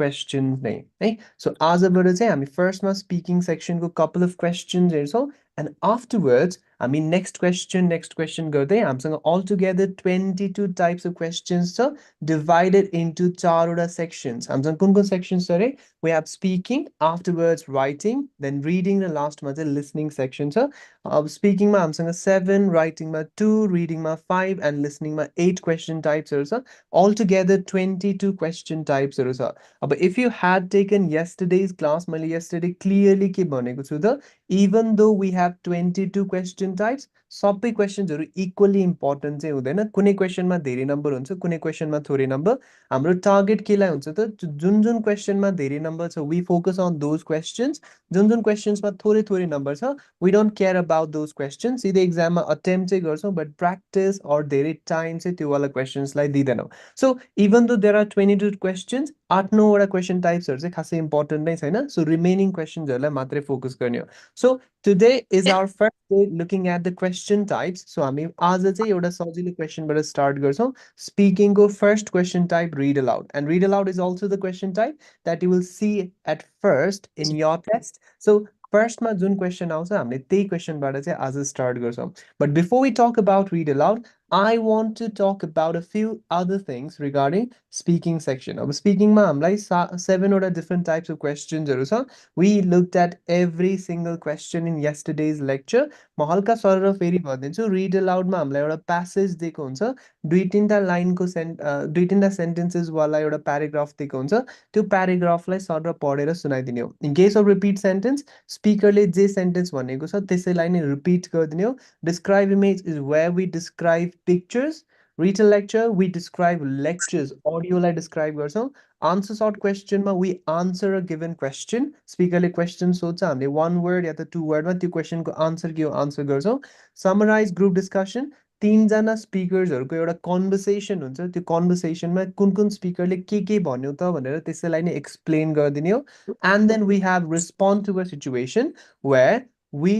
questions नै है so आजबाट चाहिँ हामी फर्स्टमा स्पिकिङ सेक्सनको कपल अफ क्वेसन्स हेर्छौँ एन्ड आफ्टरवर्ड्स हामी नेक्स्ट क्वेसन गर्दै हामीसँग all together 22 types of questions छ डिभाइडेड इन्टु चारवटा सेक्सन्स हामीसँग कुन कुन सेक्सन्स छ अरे we have speaking afterwards writing then reading र लास्टमा चाहिँ लिसनिङ सेक्सन छ अब स्पिकिङमा हामीसँग 7 राइटिङमा 2 रिडिङमा 5 एन्ड लिसनिङमा 8 क्वेसन टाइप्सहरू छ अल टुगेदर 22 क्वेसन टाइप्सहरू छ अब if you had taken yesterday's class मैले यस्टरडे क्लियरली के भनेको छु त even though we have 22 question types सबै क्वेसन्सहरू इक्वली इम्पोर्टेन्ट चाहिँ हुँदैन कुनै क्वेसनमा धेरै नम्बर हुन्छ कुनै क्वेसनमा थोरै नम्बर हाम्रो टार्गेट केलाई हुन्छ त जुन जुन क्वेसनमा धेरै नम्बर छ we focus on those questions जुन जुन क्वेसन्समा थोरै थोरै नम्बर छ we don't care about those questions सिधै एक्जाममा अटेम्प चाहिँ गर्छौँ बट प्र्याक्टिस अर धेरै टाइम चाहिँ त्योवाला क्वेसन्सलाई दिँदैनौँ so even though there are 22 questions 8-9वटा क्वेसन टाइप्सहरू चाहिँ खासै इम्पोर्टेन्ट नै छैन सो रिमेनिङ क्वेसन्सहरूलाई मात्रै फोकस गर्ने हो so today is our first day looking at the question types so हामी आज चाहिँ एउटा सजिलो क्वेसनबाट स्टार्ट गर्छौँ स्पिकिङको first question type read aloud and read aloud is also the question type that you will see at first in your test so फर्स्टमा जुन क्वेसन आउँछ हामीले त्यही क्वेसनबाट चाहिँ आज स्टार्ट गर्छौँ but before we talk about read aloud I want to talk about a few other things regarding speaking section. Of speaking ma hamlai 7 or different types of questions haru cha. We looked at every single question in yesterday's lecture. म हल्का सरर फेरि भनिदिन्छु read allowed मा हामीलाई एउटा passage दिएको हुन्छ दुई तीनटा लाइनको दुई तीनटा सेन्टेन्सेस वाला एउटा प्याराग्राफ दिएको हुन्छ त्यो प्याराग्राफलाई सरर पढेर सुनाइदिने हो in case of repeat sentence स्पिकरले जे सेन्टेन्स भनेको छ त्यसैलाई नै रिपिट गरिदिने हो describe image is where we describe pictures retail lecture we describe lectures audio लाई describe गर्छौं answer short question मा we answer a given question स्पिकरले क्वेशन सोध्छ हामीले one word या त two word मा त्यो क्वेशनको आन्सर के हो आन्सर गर्छौं summarize group discussion तीनजना स्पिकर्सहरुको एउटा कन्भर्सेसन हुन्छ त्यो कन्भर्सेसनमा कुन कुन स्पिकरले के भन्यो त भनेर त्यसैलाई नै एक्सप्लेन गरिदिने हो and then we have respond to a situation where we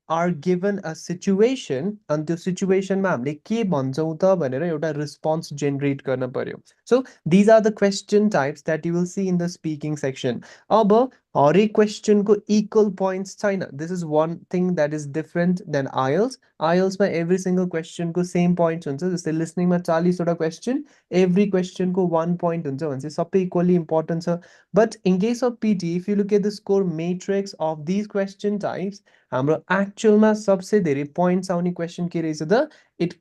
are given a situation and त्यो सिचुएसनमा हामीले के भन्छौं त भनेर एउटा रिस्पोन्स जेनेरेट गर्न पर्यो so these are the question types that you will see in the speaking section अब हरेक क्वेशनको इक्वल पोइन्ट्स छैन this is one thing that is different than IELTS मा every single questionको सेम पोइन्ट्स हुन्छ जस्तै लिसनिङमा 40 वटा question every questionको 1 point हुन्छ भने चाहिँ सबै इक्वली इम्पोर्टेन्ट छ but in case of PT if you look at the score matrix of these question types हाम्रो एक्चुअलमा सबसे धेरै पोइन्ट्स आउने क्वेशन के रहेछ त it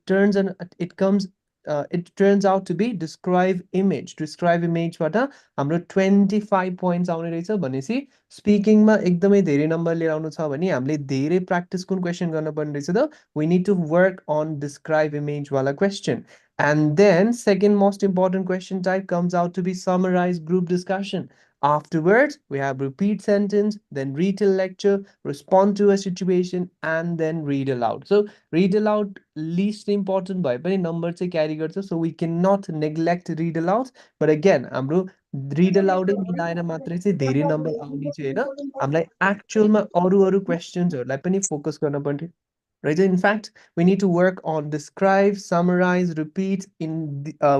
turns out to be describe imageबाट हाम्रो 25 पोइन्ट्स आउने रहेछ भनेपछि स्पिकिङमा एकदमै धेरै नम्बर लिएर आउनु छ भने हामीले धेरै प्र्याक्टिस कुन क्वेशन गर्न पर्ने रहेछ त we need to work on describe image वाला question and then second most important question type comes out to be summarize group discussion afterwards we have repeat sentence then retell lecture respond to a situation and then read aloud so read aloud least important भए पनि number चाहिँ क्यारी गर्छ so we cannot neglect read aloud but again हाम्रो read अलाउडै मिलाएर मात्रै चाहिँ धेरै number आउने चाहिँ हैन हामीलाई एक्चुअलमा अरु क्वेशन्सहरुलाई पनि फोकस गर्न पर्ने right in fact we need to work on describe summarize repeat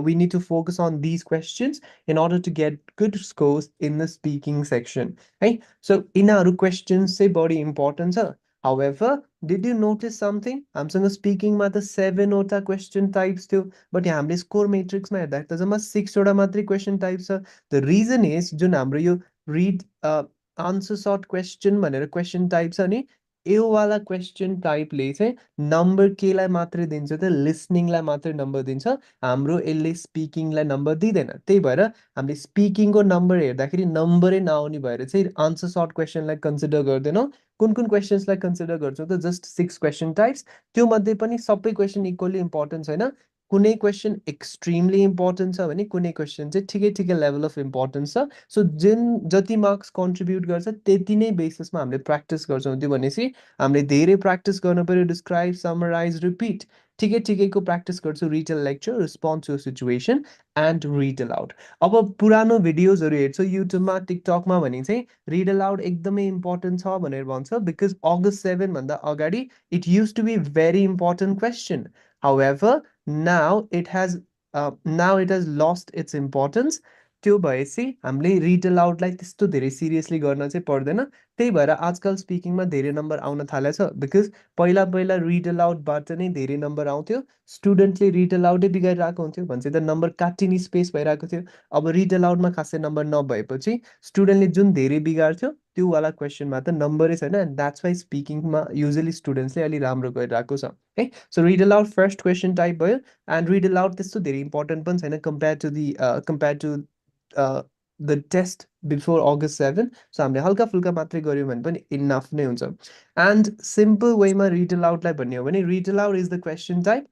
we need to focus on these questions in order to get good scores in the speaking section right so in our questions say body importance however did you notice something हामीसँग स्पिकिङमा त 7 वटा question types थियो but यहाँ हामीले score मैट्रिक्समा हेर्दा त जम्मा 6 वटा मात्रै क्वेशन टाइप्स छ द रिजन इज जुन हाम्रो यो रिड आन्सर सर्ट क्वेशन भनेर क्वेशन टाइप छ नि यो वाला क्वेशन टाइपले चाहिँ नम्बर केलाई मात्रै दिन्छ त लिसनिङलाई मात्रै नम्बर दिन्छ हाम्रो यसले स्पिकिङलाई नम्बर दिदैन त्यही भएर हामीले स्पिकिङको नम्बर हेर्दाखेरि नम्बरै नआउने भएर चाहिँ आन्सर सर्ट क्वेशनलाई कन्सिडर गर्दैनौं कुन कुन क्वेशन्सलाई कन्सिडर गर्छौं त जस्ट 6 क्वेशन टाइप्स त्यो मध्ये पनि सबै क्वेशन इक्वली इम्पोर्टेन्ट छैन कुनै क्वेशन एक्सट्रिमली इम्पोर्टेन्ट छ भने कुनै क्वेशन चाहिँ ठिकै ठिकै लेभल अफ इम्पोर्टेन्स छ सो जुन जति मार्क्स कन्ट्रिब्युट गर्छ त्यति नै बेसिसमा हामीले प्र्याक्टिस गर्छौं त्यो भनेपछि हामीले धेरै प्र्याक्टिस गर्न पर्यो डिस्क्राइब समराइज रिपिट ठिकै ठिकैको प्र्याक्टिस गर्छु retell lecture respond to situation and read aloud अब पुरानो भिडियोजहरु हेर्छु युट्युबमा टिकटकमा भने चाहिँ रिड अलाउड एकदमै इम्पोर्टेन्ट छ भनेर भन्छ बिकज अगस्त 7 भन्दा अगाडि it used to be very important question however now it has lost its importance त्यो भएपछि हामीले रिड अलाउडलाई त्यस्तो धेरै सिरियसली गर्न चाहिँ पर्दैन। त्यही भएर आजकल स्पिकिङमा धेरै नम्बर आउन थालेको छ, बिकज पहिला पहिला रिड अलाउडबाट नै धेरै नम्बर आउँथ्यो। स्टुडेन्टले रिड अलाउडै बिगारिरहेको हुन्थ्यो भने चाहिँ त नम्बर काटिने स्पेस भइरहेको थियो। अब रिड अलाउडमा खासै नम्बर नभएपछि स्टुडेन्टले जुन धेरै बिगार्थ्यो त्यो वाला क्वेसनमा त नम्बरै छैन, एन्ड द्याट्स वाइ स्पिकिङमा युजली स्टुडेन्ट्सले अलि राम्रो गरिरहेको छ है। So read aloud first question type भयो, एन्ड रिड अलाउड त्यस्तो धेरै इम्पोर्टेन्ट पनि छैन compare to the test before August 7। So हामीले हल्का फुल्का मात्रै गऱ्यौँ भने पनि इनफ नै हुन्छ। एन्ड सिम्पल वेमा रिड अलाउडलाई भन्ने हो भने read aloud is the question type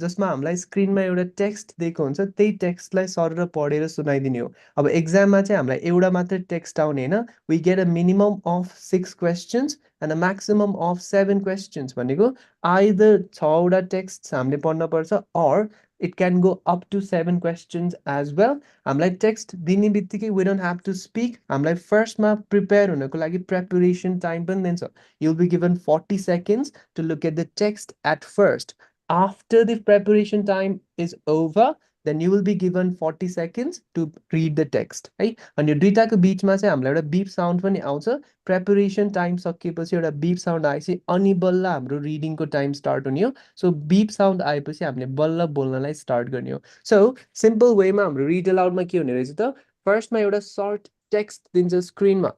जसमा हामीलाई स्क्रिनमा एउटा टेक्स्ट दिएको हुन्छ, त्यही टेक्स्टलाई सर पढेर सुनाइदिने हो। अब एक्जाममा चाहिँ हामीलाई एउटा मात्रै टेक्स्ट आउने होइन, we get a minimum of 6 questions and a maximum of 7 questions भनेको आइदर 6वटा टेक्स्ट हामीले पढ्न पर्छ, or it can go up to 7 questions as well. हामीलाई टेक्स्ट दिने बित्तिकै we don't have to speak, हामीलाई फर्स्टमा प्रिपेयर हुनको लागि प्रेपरेसन टाइम पनि दिन्छ। You'll be given 40 seconds to look at the text at first. After the preparation time is over, then you will be given 40 seconds to read the text है। अनि यो दुईटाको बिचमा चाहिँ हामीलाई एउटा बिप साउन्ड पनि आउँछ। प्रेपरेसन टाइम सकिएपछि एउटा बिप साउन्ड आएपछि अनि बल्ल हाम्रो रिडिङको टाइम स्टार्ट हुने हो। सो बिप साउन्ड आएपछि हामीले बल्ल बोल्नलाई स्टार्ट गर्ने हो। सो सिम्पल वेमा हाम्रो रिड अलाउडमा के हुने रहेछ त, फर्स्टमा एउटा सर्ट टेक्स्ट दिन्छ स्क्रिनमा,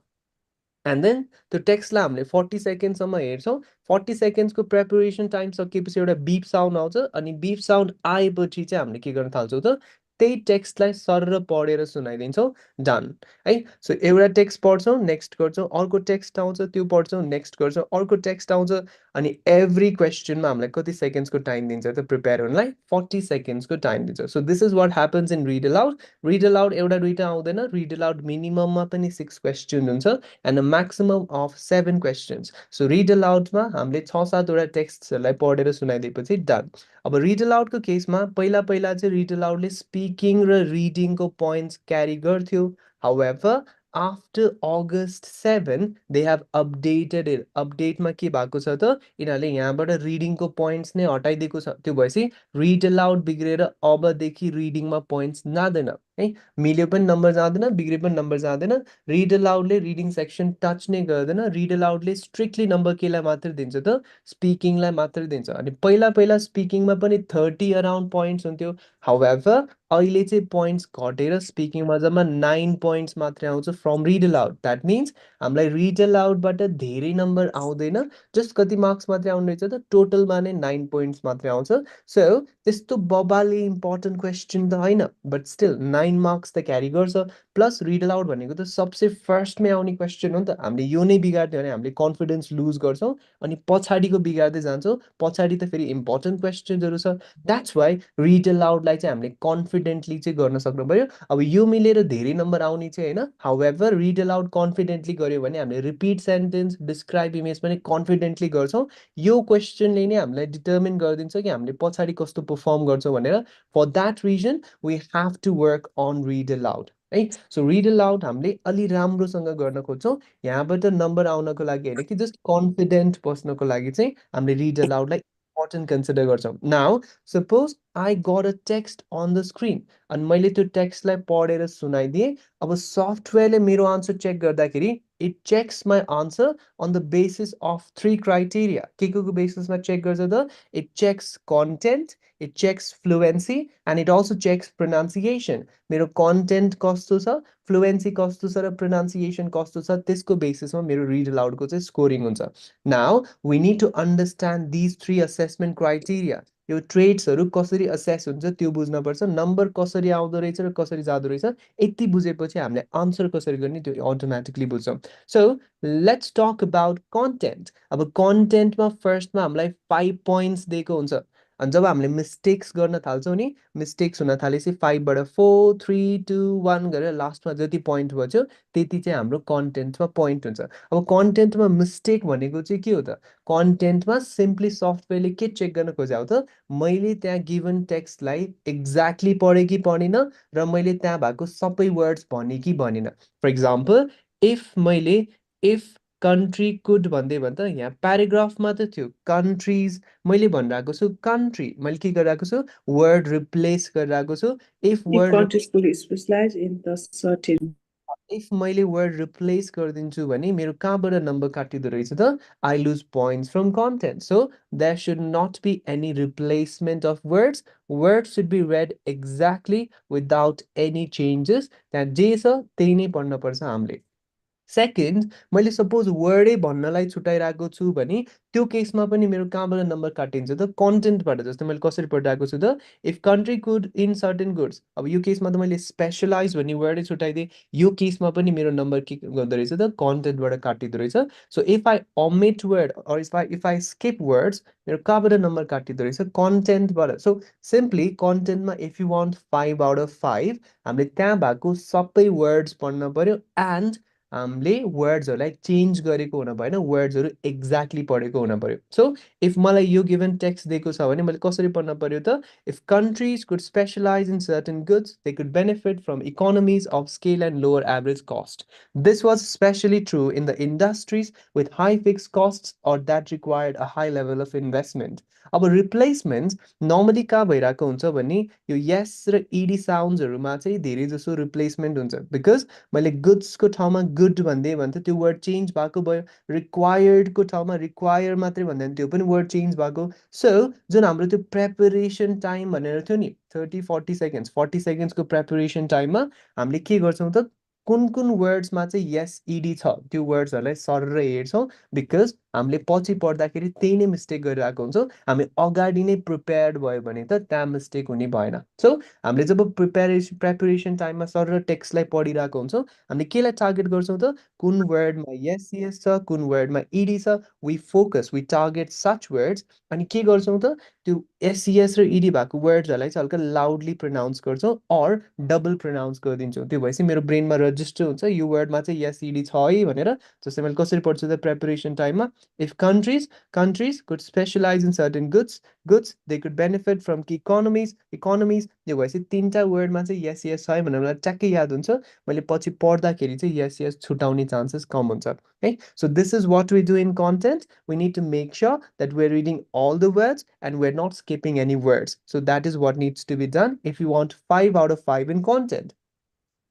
एन्ड देन त्यो टेक्स्टलाई हामीले 40 सेकेन्डसम्म हेर्छौँ। 40 सेकेन्ड्सको प्रेपरेसन टाइम सकिएपछि एउटा बिप साउन्ड आउँछ, अनि बिप साउन्ड आएपछि चाहिँ हामीले के गर्न थाल्छौँ त, त्यही टेक्स्टलाई सर पढेर सुनाइदिन्छौँ। डन है। सो एउटा टेक्स्ट पढ्छौँ, नेक्स्ट गर्छौँ, अर्को टेक्स्ट आउँछ त्यो पढ्छौँ, नेक्स्ट गर्छौँ, अर्को टेक्स्ट आउँछ, अनि एभ्री क्वेसनमा हामीलाई कति सेकेन्ड्सको टाइम दिन्छ त प्रिपेयर हुनलाई, 40 सेकेन्ड्सको टाइम दिन्छ। So this is what happens in read aloud. Read aloud एउटा दुइटा आउँदैन, रिड अलाउड मिनिमममा पनि 6 क्वेसन हुन्छ and a maximum of 7 questions. So read अलाउडमा हामीले 6-7वटा टेक्स्टहरूलाई पढेर सुनाइदिएपछि डन। अब रिड अलाउडको केसमा पहिला पहिला चाहिँ रिड अलाउडले स्पिकिङ र रिडिङको पोइन्ट्स क्यारी गर्थ्यो। However after August 7 they have updated it. अपडेटमा के भएको छ त, यिनीहरूले यहाँबाट रिडिङको पोइन्ट्स नै हटाइदिएको छ। त्यो भएपछि रिड अलाउड बिग्रेर अबदेखि रिडिङमा पोइन्ट्स जाँदैन है। मिल्यो पनि नम्बर जाँदैन, बिग्रे पनि नम्बर जाँदैन। रिड अलाउडले रिडिङ सेक्सन टच नै गर्दैन। रिड अलाउडले स्ट्रिक्टली नम्बर केलाई मात्र दिन्छ त, स्पिकिङलाई मात्र दिन्छ। अनि पहिला पहिला स्पिकिङमा पनि 30 अराउन्ड पोइन्ट्स हुन्थ्यो। हाउएभर अहिले चाहिँ पोइन्ट्स घटेर स्पिकिङमा जम्मा 9 पोइन्ट्स मात्रै आउँछ from read aloud. That means हामीलाई रिड अलाउडबाट धेरै नम्बर आउँदैन, जस्ट कति मार्क्स मात्रै आउने रहेछ त, टोटलमा नै 9 पोइन्ट्स मात्रै आउँछ। सो त्यस्तो बबाली इम्पोर्टेन्ट क्वेसन त होइन, बट स्टिल 9 मार्क्स त क्यारी गर्छ। प्लस रिड अलाउड भनेको त सबसे फर्स्टमै आउने क्वेसन हो नि त। हामीले यो नै बिगार्यो भने हामीले कन्फिडेन्स लुज गर्छौँ, अनि पछाडिको बिगार्दै जान्छौँ। पछाडि त फेरि इम्पोर्टेन्ट क्वेसन्सहरू छ। द्याट्स वाइ रिड अलाउडलाई चाहिँ हामीले कन्फिडेन्टली चाहिँ गर्न सक्नु पऱ्यो। अब यो मिलेर धेरै नम्बर आउने चाहिँ होइन। हाउएभर रिड अलाउड कन्फिडेन्टली गऱ्यो भने हामीले रिपिट सेन्टेन्स, डिस्क्राइब इमेज पनि कन्फिडेन्टली गर्छौँ। यो क्वेसनले नै हामीलाई डिटर्मिन गरिदिन्छ कि हामीले पछाडि कस्तो पर्फर्म गर्छौँ भनेर। For that reason we have to work on read aloud है। सो रिड अलाउड हामीले अलि राम्रोसँग गर्न खोज्छौँ। यहाँबाट नम्बर आउनको लागि होइन कि जस्ट कन्फिडेन्ट बस्नको लागि चाहिँ हामीले रिड अलाउडलाई इम्पोर्टेन्ट कन्सिडर गर्छौँ। Now suppose I got a text on the screen, अनि मैले त्यो टेक्स्टलाई पढेर सुनाइदिएँ। अब सफ्टवेयरले मेरो आन्सर चेक गर्दाखेरि it checks my answer on the basis of 3 criteria. के बेसिसमा चेक गर्छ त, it checks content, it checks fluency, and it also checks pronunciation. मेरो कन्टेन्ट कस्तो छ, फ्लुएन्सी कस्तो छ र प्रोनाउन्सिएसन कस्तो छ, त्यसको बेसिसमा मेरो रिड अलाउडको चाहिँ स्कोरिङ हुन्छ। Now we need to understand these 3 assessment criteria. यो ट्रेड्सहरू कसरी असेस हुन्छ त्यो बुझ्नुपर्छ, नम्बर कसरी आउँदो रहेछ र कसरी जाँदो रहेछ, यति बुझेपछि हामीले आन्सर कसरी गर्ने त्यो अटोमेटिकली बुझ्छौँ। So let's talk about content. अब कन्टेन्टमा फर्स्टमा हामीलाई 5 पोइन्ट्स दिएको हुन्छ, अनि जब हामीले मिस्टेक्स गर्न थाल्छौँ नि, मिस्टेक्स हुन थालेपछि 5बाट 4 3 2 1 गरेर लास्टमा जति पोइन्ट बच्यो त्यति चाहिँ हाम्रो कन्टेन्टमा पोइन्ट हुन्छ। अब कन्टेन्टमा मिस्टेक भनेको चाहिँ के हो त, कन्टेन्टमा सिम्पली सफ्टवेयरले के चेक गर्न खोजेको त, मैले त्यहाँ गिभन टेक्स्टलाई एक्ज्याक्टली पढेँ कि पढिनँ, र मैले त्यहाँ भएको सबै वर्ड्स भनेँ कि भनेन। फर इक्जाम्पल इफ मैले इफ country could भन्दै भन्दा यहाँ प्याराग्राफमा त थियो countries मैले भनिरहेको छु country मैले के गरिरहेको छु word replace गरिरहेको छु if If word countries could specialize in the certain. if मैले word replace गरिदिन्छु भने मेरो कहाँबाट नम्बर काटिँदो रहेछ त I lose points from content. So there should not be any replacement of words. Words should be read exactly without any changes. त्यहाँ जे छ त्यही नै पढ्न पर्छ हामीले सेकेन्ड मैले सपोज वर्डै भन्नलाई छुट्याइरहेको छु भने त्यो केसमा पनि मेरो कहाँबाट नम्बर काटिन्छ त कन्टेन्टबाट जस्तै मैले कसरी पढिरहेको छु त if country could in certain goods अब यो केसमा त मैले स्पेसलाइज भन्ने वर्डै छुट्याइदिएँ यो केसमा पनि मेरो नम्बर के गर्दो रहेछ त कन्टेन्टबाट काटिँदो रहेछ so if I omit word or if I skip words मेरो कहाँबाट नम्बर काटिँदो रहेछ कन्टेन्टबाट सो सिम्पली कन्टेन्टमा इफ यु वान्ट 5/5 हामीले त्यहाँ भएको सबै वर्ड्स पढ्न पर्यो एन्ड हामीले वर्ड्सहरूलाई चेन्ज गरेको हुन भएन वर्ड्सहरू एक्ज्याक्टली पढेको हुन पर्यो सो इफ मलाई यो गिभन टेक्स्ट दिएको छ भने मैले कसरी पढ्न पर्यो त if countries could specialize in certain goods they could benefit from economies of scale and lower average cost. This was especially true in the industries with high fixed costs or that required a high level of investment. अब रिप्लेसमेन्ट्स normally कहाँ भइरहेको हुन्छ भने यो यस र ED साउन्ड्सहरूमा चाहिँ धेरै जसो रिप्लेसमेन्ट हुन्छ बिकज मैले गुड्सको ठाउँमा गुड भन्दै भन्थ्यो त्यो वर्ड चेन्ज भएको भयो रिक्वायर्डको ठाउँमा रिक्वायर मात्रै भन्दा त्यो पनि वर्ड चेन्ज भएको सो जुन हाम्रो त्यो प्रेपरेसन टाइम भनेर थियो नि 30-40 सेकेन्ड्स 40 सेकेन्ड्सको प्रेपरेसन टाइममा हामीले के गर्छौँ त कुन कुन वर्ड्समा चाहिँ यस इडी छ त्यो वर्ड्सहरूलाई सरर हेर्छौँ बिकज हामीले पछि पढ्दाखेरि त्यही नै मिस्टेक गरिरहेको हुन्छौँ हामी अगाडि नै प्रिपेयर्ड भयो भने त त्यहाँ मिस्टेक हुने भएन सो हामीले जब प्रेपरेसन टाइममा सरर टेक्स्टलाई पढिरहेको हुन्छौँ हामीले केलाई टार्गेट गर्छौँ त कुन वर्डमा यस यस छ कुन वर्डमा इडी छ we focus we target such words अनि के गर्छौँ त त्यो एससिएस र इडी भएको वर्ड्सहरूलाई चाहिँ हल्का लाउडली प्रोनाउन्स गर्छौँ अर डबल प्रोनाउन्स गरिदिन्छौँ त्यो भएपछि मेरो ब्रेनमा रजिस्टर हुन्छ यो वर्डमा चाहिँ यस इडी छ है भनेर जस्तै मैले कसरी पढ्छु त प्रेपरेसन टाइममा if countries could specialize in certain goods they could benefit from key economies यो भएपछि तिनवटा वर्डमा चाहिँ यस यस छ है भनेर मलाई ट्याक्कै याद हुन्छ मैले पछि पढ्दाखेरि चाहिँ यस यस छुटाउने चान्सेस कम हुन्छ है so this is what we do in content we need to make sure that we are reading all the words and we are not skipping any words so that is what needs to be done if you want 5/5 in content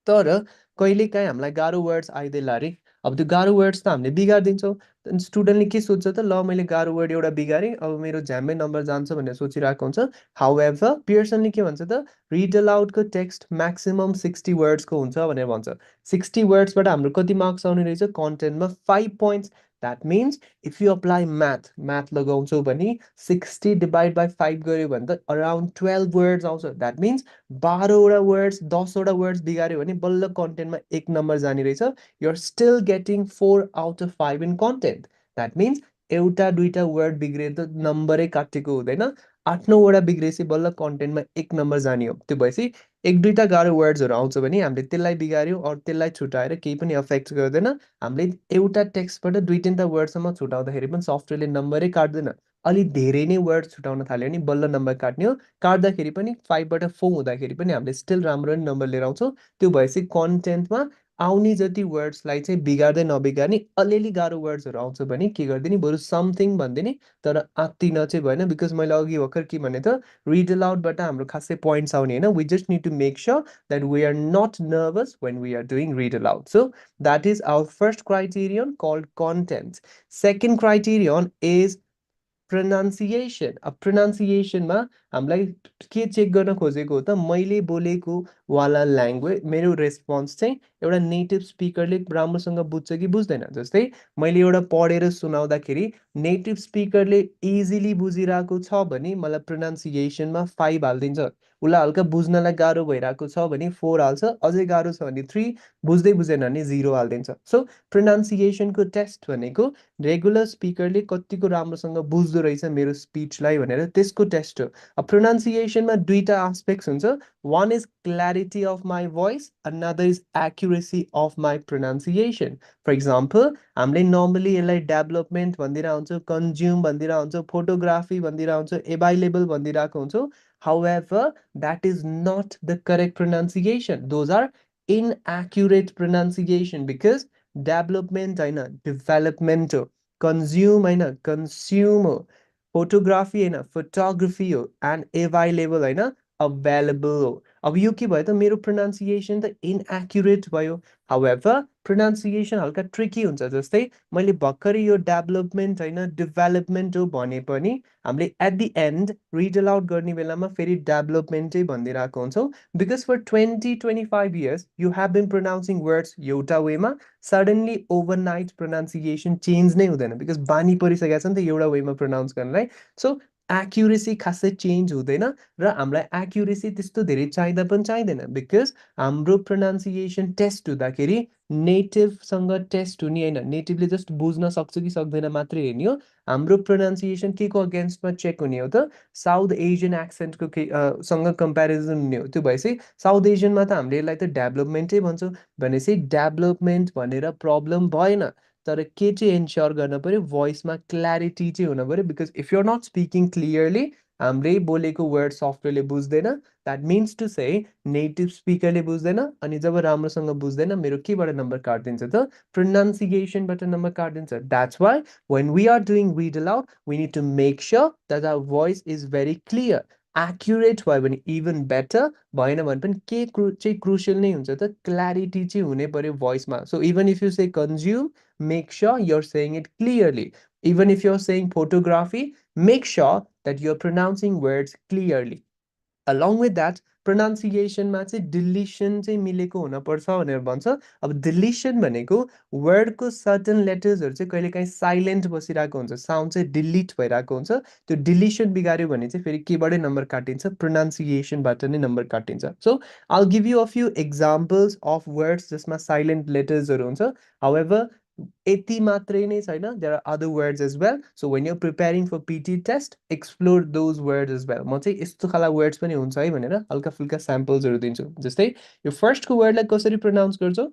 तर कहिलेकाहीँ हामीलाई गाह्रो words आइदिएला अरे अब त्यो गाह्रो words त हामीले बिगारिदिन्छौँ स्टुडेन्टले के सोध्छ त ल मैले गाह्रो वर्ड एउटा बिगारेँ अब मेरो झ्याम्मै नम्बर जान्छ भनेर सोचिरहेको हुन्छ हाउएभर पियर्सनले के भन्छ त रिड अलाउडको टेक्स्ट म्याक्सिमम 60 वर्ड्सको हुन्छ भनेर भन्छ 60 वर्ड्सबाट हाम्रो कति मार्क्स आउने रहेछ कन्टेन्टमा 5 points that means if you apply math लगाउँछौ भने 60 डिभाइड बाई 5 गऱ्यो भने त अराउन्ड 12 वर्ड्स आउँछ द्याट मिन्स 12वटा वर्ड्स 10वटा वर्ड्स बिगाऱ्यो भने बल्ल कन्टेन्टमा 1 नम्बर जाने रहेछ you're still getting 4/5 in content. That means एउटा दुईटा वर्ड बिग्रे त नम्बरै काटेको हुँदैन 8-9वटा बिग्रेपछि बल्ल कन्टेन्टमा 1 नम्बर जाने हो त्यो भएपछि एक दुईटा गाह्रो वर्ड्सहरू आउँछ भने हामीले त्यसलाई बिगार्यो अरू त्यसलाई छुटाएर केही पनि अफेक्ट गर्दैन हामीले एउटा टेक्स्टबाट दुई तिनवटा वर्डसम्म छुटाउँदाखेरि पनि सफ्टवेयरले नम्बरै काट्दैन अलि धेरै नै वर्ड छुटाउन थाल्यो भने बल्ल नम्बर काट्ने हो काट्दाखेरि पनि 5/4 हुँदाखेरि पनि हामीले स्टिल राम्रो नै नम्बर लिएर आउँछौँ त्यो भएपछि कन्टेन्टमा आउने जति वर्ड्सलाई चाहिँ बिगार्दै नबिगार्ने अलिअलि गाह्रो वर्ड्सहरू आउँछ भने के गरिदिने बरु समथिङ भनिदिने तर आत्तिन चाहिँ भएन बिकज मैले अघि भर्खर के भने त रिड अलाउडबाट हाम्रो खासै पोइन्ट्स आउने होइन we just need to make sure that we are not nervous when we are doing read aloud so that is our first criterion called content second criterion is pronunciation अब प्रोनाउन्सिएसनमा हामीलाई के check गर्न खोजेको हो त मैले बोलेको वाला ल्याङ्ग्वेज मेरो रेस्पोन्स चाहिँ एउटा नेटिभ स्पिकरले राम्रोसँग बुझ्छ कि बुझ्दैन जस्तै मैले एउटा पढेर सुनाउँदाखेरि नेटिभ स्पिकरले इजिली बुझिरहेको छ भने मलाई प्रोनाउन्सिएसनमा 5 हालिदिन्छ उसलाई हल्का बुझ्नलाई गाह्रो भइरहेको छ भने 4 हाल्छ अझै गाह्रो छ भने 3 बुझ्दै बुझेन भने 0 हालिदिन्छ सो प्रोनाउन्सिएसनको टेस्ट भनेको रेगुलर स्पिकरले कतिको राम्रोसँग बुझ्दो रहेछ मेरो स्पिचलाई भनेर त्यसको टेस्ट हो अब प्रोनाउन्सिएसनमा दुईटा आस्पेक्ट्स हुन्छ one is clarity of my voice another is accuracy of my pronunciation for example हामीले नर्मली यसलाई डेभलपमेन्ट भनिदिएर हुन्छौँ कन्ज्युम भनिदिएर हुन्छौँ फोटोग्राफी भनिदिएर हुन्छौँ एभाइलेबल भनिदिरहेको हुन्छौँ however that is not the correct pronunciation those are inaccurate pronunciation because development होइन development हो consume होइन कन्ज्युम हो फोटोग्राफी होइन फोटोग्राफी हो एन्ड एभाइलेबल होइन अभाइलेबल हो अब यो के भयो त मेरो प्रोनाउन्सिएसन त इनएक्युरेट भयो हाउएभर प्रोनाउन्सिएसन हल्का ट्रिकी हुन्छ जस्तै मैले भर्खरै यो डेभलपमेन्ट होइन डेभलपमेन्ट हो भने पनि हामीले एट दि एन्ड रिड अलाउट गर्ने बेलामा फेरि डेभलपमेन्टै भनिदिइरहेको हुन्छौँ because for 20-25 years you have been pronouncing words एउटा वेमा सडनली ओभरनाइट प्रोनाउन्सिएसन चेन्ज नै हुँदैन बिकज बानी परिसकेको छ नि त एउटा वेमा प्रोनाउन्स गर्नलाई सो एक्युरेसी खासै चेन्ज हुँदैन र हामीलाई एक्युरेसी त्यस्तो धेरै चाहिँदा पनि चाहिँदैन बिकज हाम्रो प्रोनाउन्सिएसन टेस्ट हुँदाखेरि नेटिभसँग टेस्ट हुने होइन नेटिभले जस्ट बुझ्न सक्छ कि सक्दैन मात्रै हेर्ने हो हाम्रो प्रोनाउन्सिएसन के को अगेन्स्टमा चेक हुने हो त साउथ एसियन एक्सेन्टको के सँग कम्पेरिजन हुने हो त्यो भएपछि साउथ एसियनमा त हामीले यसलाई त डेभलपमेन्टै भन्छौँ भनेपछि डेभलपमेन्ट भनेर प्रब्लम भएन तर के चाहिँ एन्स्योर गर्न पर्यो भोइसमा क्ल्यारिटी चाहिँ हुन पर्यो because if you're not speaking clearly हामीले बोलेको वर्ड सफ्टवेयरले बुझ्दैन that means to say native स्पिकरले बुझ्दैन अनि जब राम्रोसँग बुझ्दैन मेरो केबाट नम्बर काटिदिन्छ त प्रोनाउन्सिएसनबाट नम्बर काटिदिन्छ that's why when we are doing read aloud, we need to make sure that our voice is very clear. Accurate भयो भने even better भएन भने पनि के चाहिँ क्रुसियल नै हुन्छ त क्ल्यारिटी चाहिँ हुने पर्यो भोइसमा so even if you say consume make sure you're saying it clearly even if you're saying photography make sure that you're pronouncing words clearly along with that प्रोनाउन्सिएसनमा चाहिँ डिलिसन चाहिँ मिलेको हुनपर्छ भनेर भन्छ अब डिलिसन भनेको वर्डको सर्टन लेटर्सहरू चाहिँ कहिलेकाहीँ साइलेन्ट बसिरहेको हुन्छ साउन्ड चाहिँ डिलिट भइरहेको हुन्छ त्यो डिलिसन बिगाऱ्यो भने चाहिँ फेरि केबाटै नम्बर काटिन्छ प्रोनाउन्सिएसनबाट नै नम्बर काटिन्छ so I'll give you a few examples of words जसमा साइलेन्ट लेटर्सहरू हुन्छ हाउएभर यति मात्रै नै छैन there are other words as well so when you're preparing for PTE test explore those words as well म चाहिँ यस्तो खाला वर्ड्स पनि हुन्छ है भनेर हल्का फुल्का स्याम्पल्सहरू दिन्छु जस्तै यो फर्स्टको वर्डलाई कसरी प्रोनाउन्स गर्छौ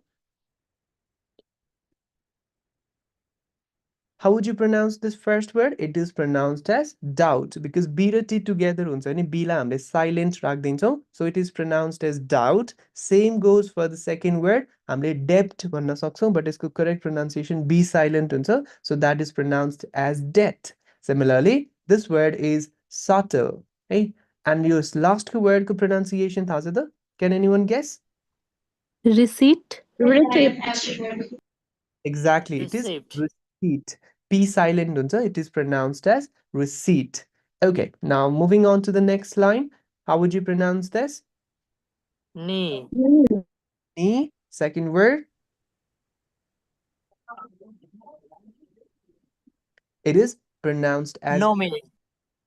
How would you pronounce this first word? It is pronounced as doubt because B र T together हुन्छ नि B लाई हामीले silent राखिदिन्छौँ. So it is pronounced as doubt. Same goes for the second word. हामीले depth भन्न सक्छौँ but यसको correct pronunciation B silent हुन्छ. So that is pronounced as debt. Similarly, this word is subtle. Hey? And your last word को pronunciation थाहा छ त? Can anyone guess? Receipt. Exactly. It is Receipt. receipt. P silent huncha. It is pronounced as receipt. Okay. Now moving on to the next line. How would you pronounce this? Knee. Knee. Second word. It is pronounced as No meaning.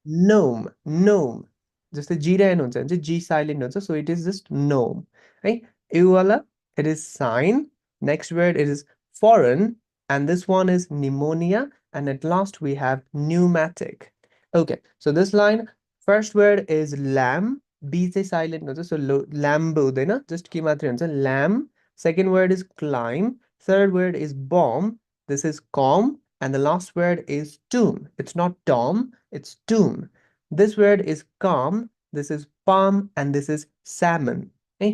gnome. Gnome. जस्तै जी र an हुन्छ भने चाहिँ जी silent हुन्छ so it is just नोम है यो वाला it is sine next word it is foreign and this one is pneumonia and at last we have pneumatic okay so this line first word is lamb b say silent हुन्छ so lamb हुँदैन just के मात्रै हुन्छ lamb second word is climb third word is bomb this is calm and the last word is tomb it's not tom it's tomb this word is calm this is palm and this is salmon okay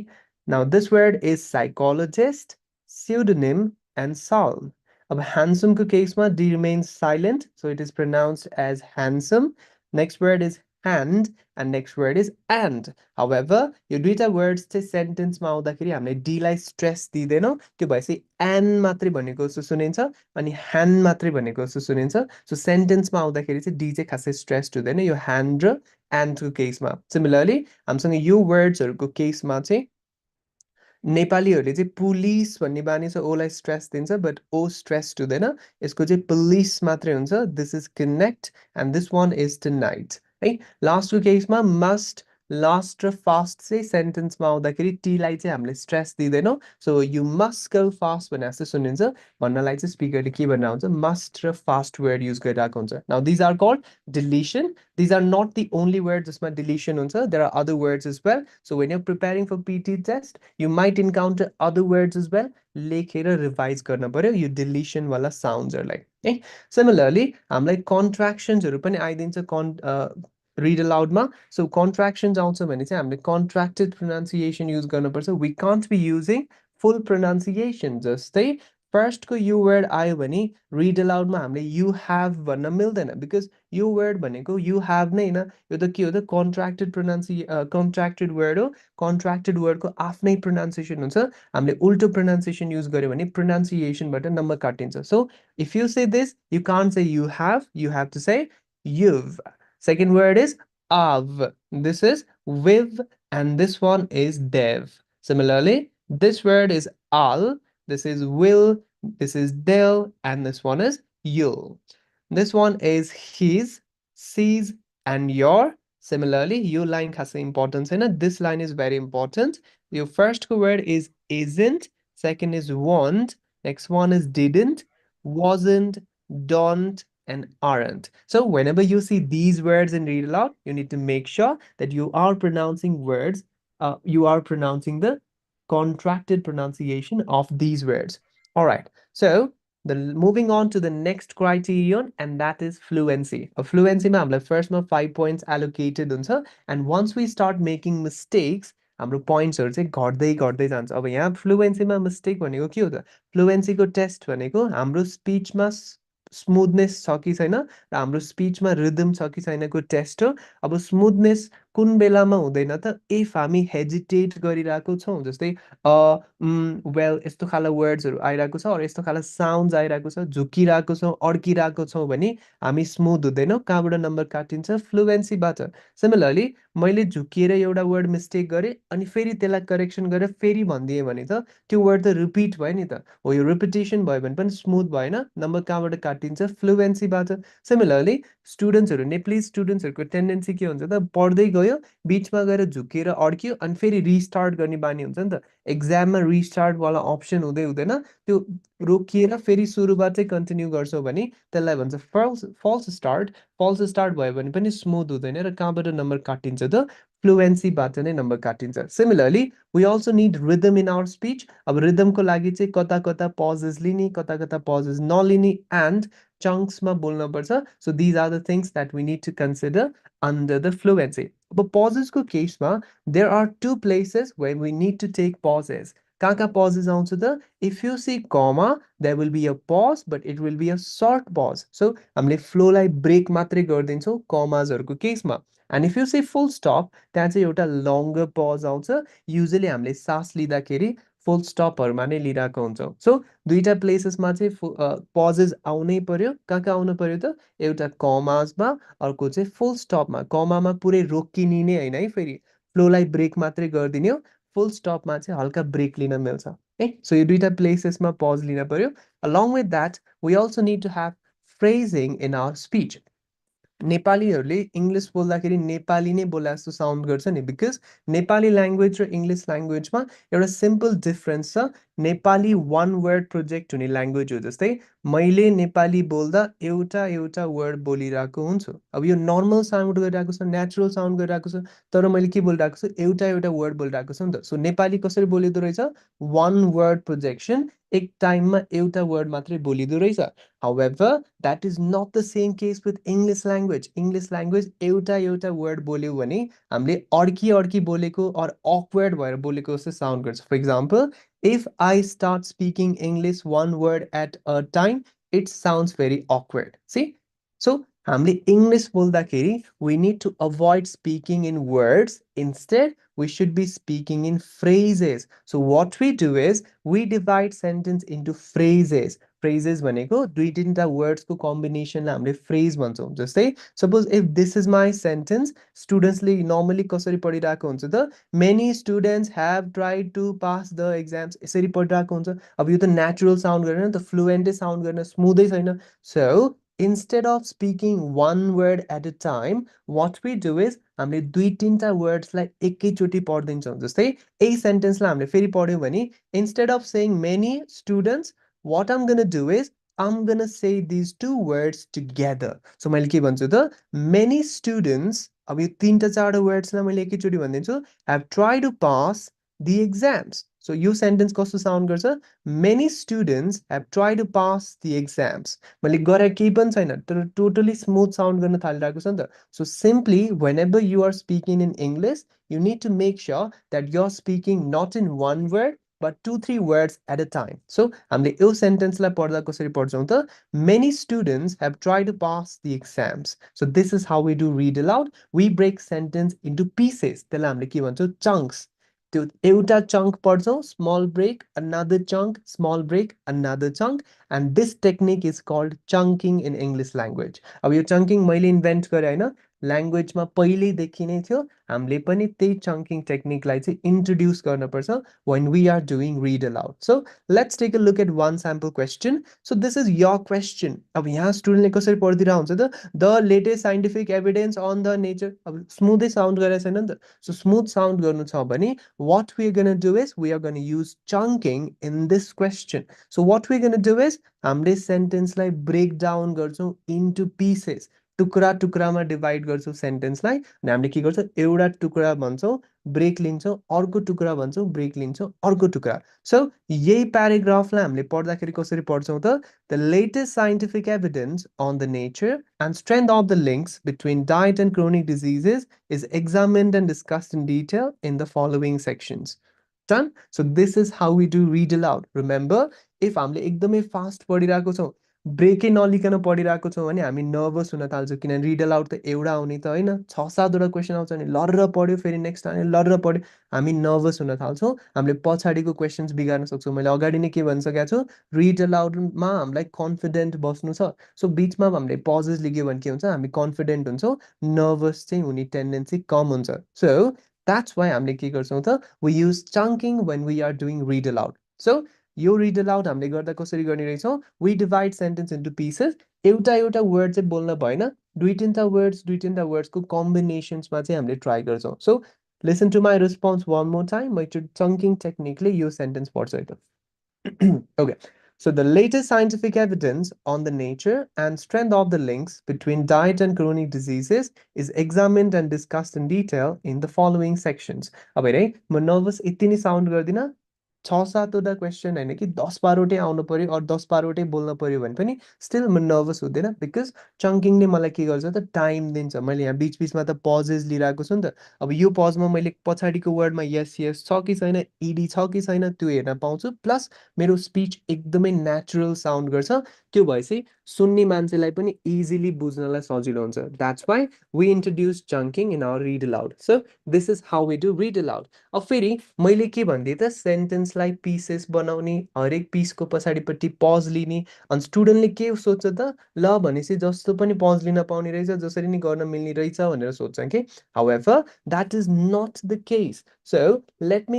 now this word is psychologist pseudonym and psalm. Ab handsome ko case ma D remains silent, so it is pronounced as handsome. Next word is hand and next word is and. However, यो दुईटा words चाहिँ sentence मा आउँदाखेरि हामीले D लाई stress दिँदैनौँ त्यो भएपछि and मात्रै भनेको जस्तो सुनिन्छ अनि hand मात्रै भनेको जस्तो सुनिन्छ सो sentence मा आउँदाखेरि चाहिँ D चाहिँ खासै stressed हुँदैन यो hand र and को केसमा सिमिलरली हामीसँग यो वर्ड्सहरूको केसमा चाहिँ नेपालीहरूले चाहिँ पुलिस भन्ने बानी छ ओलाई स्ट्रेस दिन्छ बट ओ स्ट्रेस हुँदैन यसको चाहिँ पुलिस मात्रै हुन्छ this is connect and this one is tonight है लास्टको केसमा मस्ट लास्ट र फास्ट चाहिँ सेन्टेन्समा आउँदाखेरि टीलाई चाहिँ हामीले स्ट्रेस दिँदैनौँ so you must go fast भने जस्तो सुनिन्छ भन्नलाई चाहिँ स्पिकरले के भन्न आउँछ मस्ट र फास्ट वर्ड युज गरिरहेको हुन्छ now these are called deletion these are not the only words जसमा deletion हुन्छ there are other words as well so when you're preparing for PT test you might encounter other words as well लेखेर revise गर्न पर्यो यो deletion वाला साउन्ड्सहरूलाई है similarly हामीलाई कन्ट्र्याक्सन्सहरू पनि आइदिन्छ रिड अलाउडमा सो कन्ट्र्याक्सन्स आउँछ भने चाहिँ हामीले कन्ट्र्याक्टेड प्रोनाउन्सिएसन युज गर्नुपर्छ we can't be using full pronunciation जस्तै फर्स्ट को यू वर्ड आयो भने रिड अलाउड मा हामीले यू हैव भन्न मिल्दैन बिकज यू वर्ड भनेको यू हैव नै हैन यो त के हो त कन्ट्र्याक्टेड वर्ड हो कन्ट्र्याक्टेड वर्डको आफ्नै प्रोनाउन्सिएसन हुन्छ हामीले उल्टो प्रोनाउन्सिएसन युज गर्यो भने प्रोनाउन्सिएसनबाट नम्बर काटिन्छ so if you say this you can't say you have to say you've. Second word is of. This is with, and this one is dev. Similarly, this word is all, this is will, this is they'll, and this one is you'll. This one is his, sees, and your. Similarly, you line has importance in it. This line is very important. Your first word is isn't, second is won't, next one is didn't, wasn't, don't, and aren't. So whenever you see these words and read aloud, you need to make sure that you are pronouncing words, you are pronouncing the contracted pronunciation of these words. All right. So moving on to the next criterion, and that is fluency. A fluency ma hamलाई first ma 5 points allocated हुन्छ, and once we start making mistakes, हाम्रो पोइन्ट्सहरु चाहिँ घट्दै घट्दै जान्छ. अब यहाँ फ्लुएन्सीमा mistake भनेको के हो त? फ्लुएन्सीको टेस्ट भनेको हाम्रो स्पिचमा स्मुथनेस छ कि छैन र हाम्रो स्पिचमा रिदम छ कि छैनको टेस्ट हो. अब स्मुथनेस कुन बेलामा हुँदैन त? इफ हामी हेजिटेट गरिरहेको छौँ, जस्तै वेल यस्तो खाले वर्ड्सहरु आइरहेको छ, यस्तो खाले साउन्ड्स आइरहेको छ, झुकिरहेको छौँ, अड्किरहेको छौँ भने हामी स्मुथ हुँदैनौँ. कहाँबाट नम्बर काटिन्छ? फ्लुएन्सीबाट. सिमिलरली मैले झुकिएर एउटा वर्ड मिस्टेक गरेँ अनि फेरि त्यसलाई करेक्सन गरेर फेरि भनिदिएँ भने त त्यो वर्ड त रिपिट भयो नि त. हो यो रिपिटेसन भयो भने पनि स्मुथ भएन. नम्बर कहाँबाट काटिन्छ? फ्लुएन्सीबाट. सिमिलरली स्टुडेन्ट्सहरु नेपाली स्टुडेन्ट्सहरुको टेन्डेन्सी के हुन्छ त? पढ्दै गयो, बीचमा गएर झुकिएर अड्कियो अनि फेरि रिस्टार्ट गर्ने बानी हुन्छ नि त. एक्जाममा रिस्टार्ट वाला अप्सन हुँदै हुँदैन, त्यो रोकिएर फेरि सुरुबाटै कन्टिन्यू गर्छौ भने त्यसलाई भन्छ फल्स स्टार्ट. फल्स स्टार्ट भयो भने पनि स्मुथ हुँदैन र कहाँबाट नम्बर काटिन्छ त? फ्लुएन्सीबाट नै नम्बर काटिन्छ. Similarly we also need rhythm in our speech. अब रिदमको लागि चाहिँ कता कता पजेस लिने, कता कता पजेस नलिने, एन्ड चङ्क्समा बोल्नुपर्छ. So these are the things that we need to consider under the fluency. अब pauses को केसमा there are two places where we need to take pauses. कहाँ pauses आउँछ त? If you see comma, there will be a pause, but it will be a short pause. So हामीले flow लाई break मात्रै गर्दिन्छौँ commas हरुको केसमा. And if you see full stop, त्यहाँ चाहिँ एउटा longer pause आउँछ. Usually हामीले सास लिँदाखेरि full stop हरुमा नै लिइरहेको हुन्छौँ. So दुईटा प्लेसेसमा चाहिँ pauses आउनै पर्यो. कहाँ आउनु पर्यो त? एउटा कमासमा, अर्को चाहिँ फुल स्टपमा. कमामा पुरै रोकिने नै हैन है, फेरि फ्लोलाई ब्रेक मात्रै गरिदिने हो. फुल स्टपमा चाहिँ हल्का ब्रेक लिन मिल्छ है. सो यो दुईटा प्लेसेसमा पज लिन पर्यो. along with that we also need to have phrasing in our speech. नेपालीहरुले इंग्लिश बोल्दाखेरि नेपाली नै बोला जस्तो साउन्ड गर्छ नि, बिकज नेपाली ल्याङ्ग्वेज र इंग्लिश ल्याङ्ग्वेजमा एउटा सिम्पल डिफरेन्स छ. नेपाली वान वर्ड प्रोजेक्ट हुने ल्याङ्ग्वेज हो. जस्तै मैले नेपाली बोल्दा एउटा एउटा वर्ड बोलिरहेको हुन्छु. अब यो नर्मल साउन्ड गरिरहेको छ, नेचुरल साउन्ड गरिरहेको छ, तर मैले के बोलिरहेको छु? एउटा एउटा वर्ड बोलिरहेको छु नि त. सो नेपाली कसरी बोलिदो रहेछ? One word projection. एक टाइममा एउटा वर्ड मात्रै बोलिदो रहेछ. However, that is not the same case with English language. English language एउटा एउटा वर्ड बोल्यो भने हामीले अड्की अड्की बोलेको or awkward भएर बोलेको जस्तो साउन्ड गर्छ. For example, if I start speaking English one word at a time, it sounds very awkward. See? So हामीले English बोल्दाखेरि we need to avoid speaking in words. Instead, we should be speaking in phrases. So what we do is we divide sentence into phrases. Phrases भनेको दुई तीनटा words को कम्बिनेसनलाई हामीले phrase भन्छौँ. जस्तै suppose if this is my sentence, स्टुडेन्ट्सले normally कसरी पढिरहेको हुन्छ त? Many students have tried to pass the exams, यसरी पढिरहेको हुन्छ. अब यो त नेचुरल साउन्ड गरेन त, फ्लुएन्टै साउन्ड गर्न स्मुथै छैन. So instead of speaking one word at a time, what we do is हामीले दुई तीनटा वर्ड्सलाई एकैचोटी पढ्दिन्छौँ. जस्तै यही सेन्टेन्सलाई हामीले फेरि पढ्यौँ भने instead of saying many students, what I'm gonna do is I'm gonna say these two words together. So मैले के भन्छु त? Many students, अब यो तीनटा चारवटा वर्ड्सलाई मैले एकैचोटी भनिदिन्छु, have tried to pass the exams. So यो सेन्टेन्स कस्तो साउन्ड गर्छ? Many students have tried to pass the exams. मैले गरे केही पनि छैन, तर टोटली स्मुथ साउन्ड गर्न थालिरहेको छ नि त. So simply whenever you are speaking in English, you need to make sure that you're speaking not in one word but 2-3 words at a time. So हामीले यो सेन्टेन्सलाई पढ्दा कसरी पढ्छौँ त? Many students have tried to pass the exams. So this is how we do read aloud. We break sentence into pieces. त्यसलाई हामीले के भन्छौँ? Chunks. त्यो एउटा chunk पढ्छौँ, small break, another chunk, small break, another chunk, and this technique is called chunking in English language. अब यो chunking मैले इन्भेन्ट गरेँ हैन, ल्याङ्ग्वेजमा पहिल्यैदेखि नै थियो. हामीले पनि त्यही चङ्किङ टेक्निकलाई चाहिँ इन्ट्रोड्युस गर्नुपर्छ when we are doing read aloud. So let's take a look at one sample question. So this is your question. अब यहाँ स्टुडेन्टले कसरी पढिदिरहेको हुन्छ त? The latest scientific evidence on the nature. अब स्मुथै साउन्ड गरेको छैन नि त. So स्मुथ साउन्ड गर्नु छ भने what we are going to do is we are going to use chunking in this question. So what we are going to do is हामीले सेन्टेन्सलाई brake down गर्छौँ into pieces. टुक्रा टुक्रामा divide गर्छौँ सेन्टेन्सलाई अनि हामीले के गर्छौँ एउटा टुक्रा भन्छौँ ब्रेक लिन्छौँ अर्को टुक्रा भन्छौँ ब्रेक लिन्छौँ अर्को टुक्रा सो यही प्याराग्राफलाई हामीले पढ्दाखेरि कसरी पढ्छौँ त the latest scientific evidence on the nature and strength of the links between diet and chronic diseases is examined and discussed in detail in the following sections done so this is how we do read aloud remember if हामीले एकदमै fast पढिरहेको छौँ ब्रेकै नलिकन पढिरहेको छौँ भने हामी nervous हुन थाल्छौँ किनभने रिड अलाउड त एउटा आउने त होइन 6-7वटा क्वेसन आउँछ भने लर्र पढ्यो फेरि नेक्स्ट आउने लर्र पढ्यो हामी नर्भस हुन थाल्छौँ हामीले पछाडिको क्वेसन्स बिगार्न सक्छौँ मैले अगाडि नै के भनिसकेको छु रिड अलाउडमा हामीलाई कन्फिडेन्ट बस्नु छ सो बिचमा हामीले पजेस लिग्यो भने के हुन्छ हामी कन्फिडेन्ट हुन्छौँ नर्भस चाहिँ हुने टेन्डेन्सी कम हुन्छ सो द्याट्स वाइ हामीले के गर्छौँ त we use chunking when we are doing read aloud so यो रिड अलाउड हामीले गर्दा कसरी गर्ने रहेछौँ we divide sentence into pieces एउटा एउटा वर्ड चाहिँ बोल्न भएन दुई तिनवटा वर्ड्सको कम्बिनेसन्समा चाहिँ हामीले ट्राई गर्छौँ so listen to my response one more time म त्यो चङ्किङ टेक्निकले यो सेन्टेन्स पढ्छ है त okay so the latest scientific evidence on the nature and strength of the links between diet and chronic diseases is examined and discussed in detail in the following sections अब हेर है म नर्भस यति नै sound गर्दिनँ 6-7वटा question होइन कि 10-12वटै आउनु पर्यो अरू 10-12वटै बोल्न पर्यो भने पनि स्टिल म नर्भस हुँदैन बिकज चङ्किङले मलाई के गर्छ त टाइम दिन्छ मैले यहाँ बिच बिचमा त पजेस लिइरहेको छु नि त अब यो पजमा मैले पछाडिको वर्डमा यस यस छ कि छैन इडी छ कि छैन त्यो हेर्न पाउँछु प्लस मेरो स्पिच एकदमै नेचुरल साउन्ड गर्छ त्यो भएपछि सुन्ने मान्छेलाई पनि इजिली बुझ्नलाई सजिलो हुन्छ that's why we introduce chunking in our read aloud so this is how we do read aloud अब फेरि मैले के भनिदिएँ त सेन्टेन्सलाई पिसेस बनाउने हरेक पिसको पछाडिपट्टि पज लिने अनि स्टुडेन्टले के सोध्छ त ल भनेपछि जस्तो पनि पज लिन पाउने रहेछ जसरी नि गर्न मिल्ने रहेछ भनेर सोध्छ कि however that is not the case so let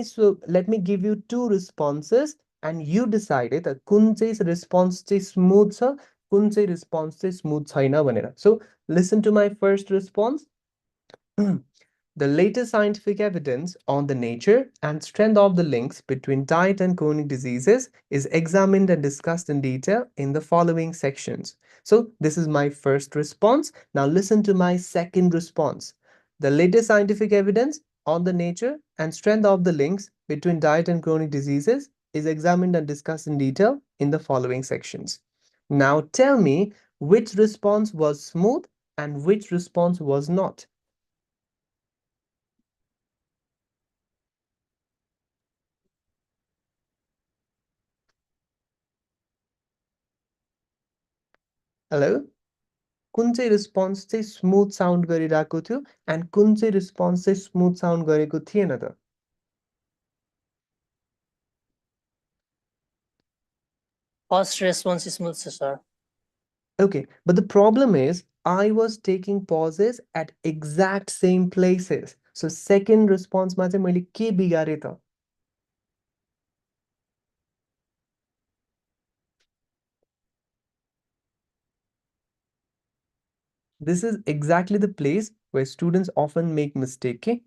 me give you two responses and you decide है त कुन चाहिँ रिस्पोन्स चाहिँ स्मुथ छ कुन चाहिँ रिस्पोन्स चाहिँ स्मुथ छैन भनेर so listen to my first response The latest scientific evidence on the nature and strength of the links between diet and chronic diseases is examined and discussed in detail in the following sections. So, this is my first response. Now, listen to my second response. The latest scientific evidence on the nature and strength of the links between diet and chronic diseases is examined and discussed in detail in the following sections. Now, tell me which response was smooth and which response was not. Hello कुन चाहिँ response चाहिँ smooth sound गरिरहेको थियो and कुन चाहिँ response चाहिँ smooth sound गरेको थिएन त First response is smooth, sir. Okay, but the problem is I was taking pauses at exact same places. So second response मा चाहिँ मैले के बिगारे त This is exactly the place where students often make mistake. Okay?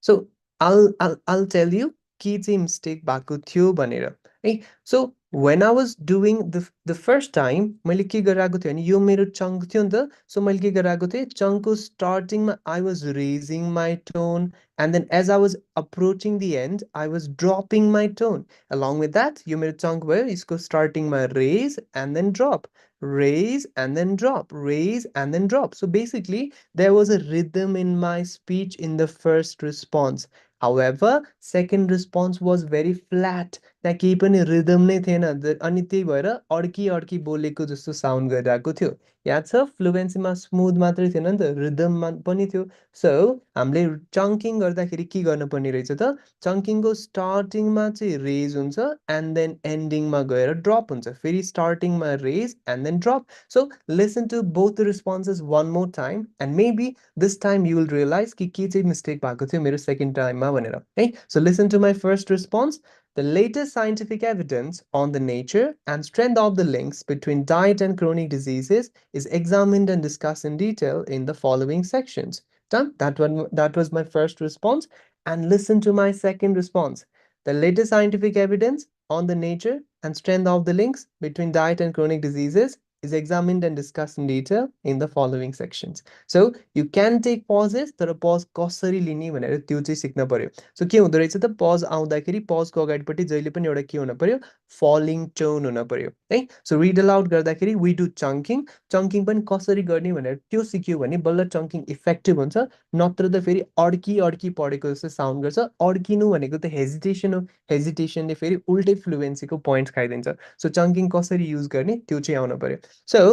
So I'll tell you के चाहिँ mistake भएको थियो भनेर है so when I was doing the first time मैले के गरिरहेको थिएँ भने यो मेरो चङ्क थियो नि त so मैले के गरिरहेको थिएँ चङ्कको स्टार्टिङमा I was raising my tone and then as I was approaching the end I was dropping my tone along with that यो मेरो चङ्क भयो यसको स्टार्टिङमा raise and then drop raise and then drop raise and then drop so basically there was a rhythm in my speech in the first response However, second response was very flat. त्यहाँ केही पनि rhythm नै थिएन अनि त्यही भएर अड्की अड्की बोलेको जस्तो साउन्ड गरिरहेको थियो याद छ फ्लुएन्सीमा स्मुथ मात्रै थिएन नि त रिदममा पनि थियो सो हामीले चङ्किङ गर्दाखेरि के गर्नुपर्ने रहेछ त चङ्किङको स्टार्टिङमा चाहिँ रेज हुन्छ एन्ड देन एन्डिङमा गएर ड्रप हुन्छ फेरि स्टार्टिङमा raise and then drop so listen to both the responses one more time and maybe this time you will realize कि के चाहिँ मिस्टेक भएको थियो मेरो सेकेन्ड टाइममा भनेर है so listen to my first response The latest scientific evidence on the nature and strength of the links between diet and chronic diseases is examined and discussed in detail in the following sections. Done? That was my first response. And listen to my second response. The latest scientific evidence on the nature and strength of the links between diet and chronic diseases is examined and discussed in detail in the following sections. So you can take pauses, तर pause कसरी लिने भनेर त्यो चाहिँ सिक्न पर्यो so के हुँदो रहेछ त पज आउँदाखेरि पजको अगाडिपट्टि जहिले पनि एउटा के हुन पर्यो फलिङ टोन हुन पर्यो है सो रिड अलाउड गर्दाखेरि वी डु चङ्किङ चङ्किङ पनि कसरी गर्ने भनेर त्यो सिक्यो भने बल्ल चङ्किङ इफेक्टिभ हुन्छ नत्र त फेरि अड्की अड्की पढेको जस्तो साउन्ड गर्छ अड्किनु भनेको त हेजिटेसन हो हेजिटेसनले फेरि उल्टै फ्लुएन्सीको पोइन्ट्स खाइदिन्छ सो चङ्किङ कसरी युज गर्ने त्यो चाहिँ आउन पर्यो so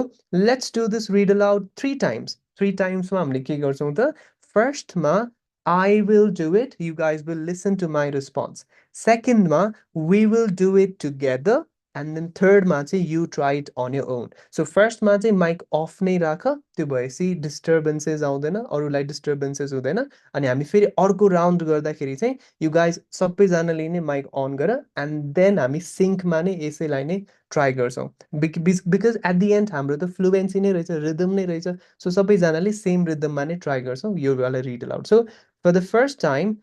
let's do this read aloud three टाइम्समा हामीले के गर्छौँ त फर्स्टमा I will do it. You guys will listen to my response. Second ma, we will do it together. And then third ma चाहिँ you try it on your own. So first ma चाहिँ mic off नै राख त्यो भएपछि disturbances आउँदैन अरूलाई disturbances हुँदैन अनि हामी फेरि अर्को राउन्ड गर्दाखेरि चाहिँ you guys सबैजनाले नै mic on गर and then हामी सिङ्कमा नै यसैलाई नै ट्राई गर्छौँ बिकज एट दि एन्ड हाम्रो त फ्लुएन्सी नै रहेछ रिदम नै रहेछ सो सबैजनाले सेम रिदममा नै ट्राई गर्छौँ यो वाला read aloud so for the first time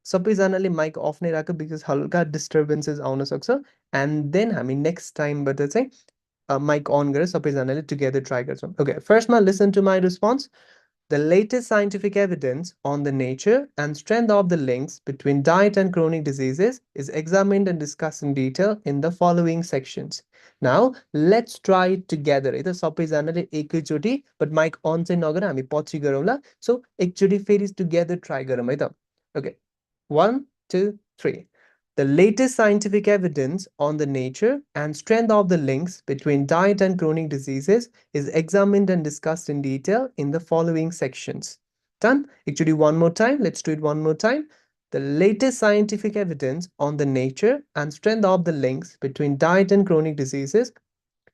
सबैजनाले माइक अफ नै राख बिकज हल्का डिस्टर्बेन्सेस आउन सक्छ एन्ड देन हामी नेक्स्ट टाइमबाट चाहिँ माइक अन गरेर सबैजनाले टुगेदर ट्राई गर्छौँ ओके फर्स्टमा listen to my response The latest scientific evidence on the nature and strength of the links between diet and chronic diseases is examined and discussed in detail in the following sections. Now, let's try it together. It is सबैजनाले एकैचोटि but mic on चाहिँ नगर हामी पछि गरौँला so एकचोटि फेरि together try गरौँ है त okay 1 2 3 The latest scientific evidence on the nature and strength of the links between diet and chronic diseases is examined and discussed in detail in the following sections. Done? Actually, one more time. Let's do it one more time. The latest scientific evidence on the nature and strength of the links between diet and chronic diseases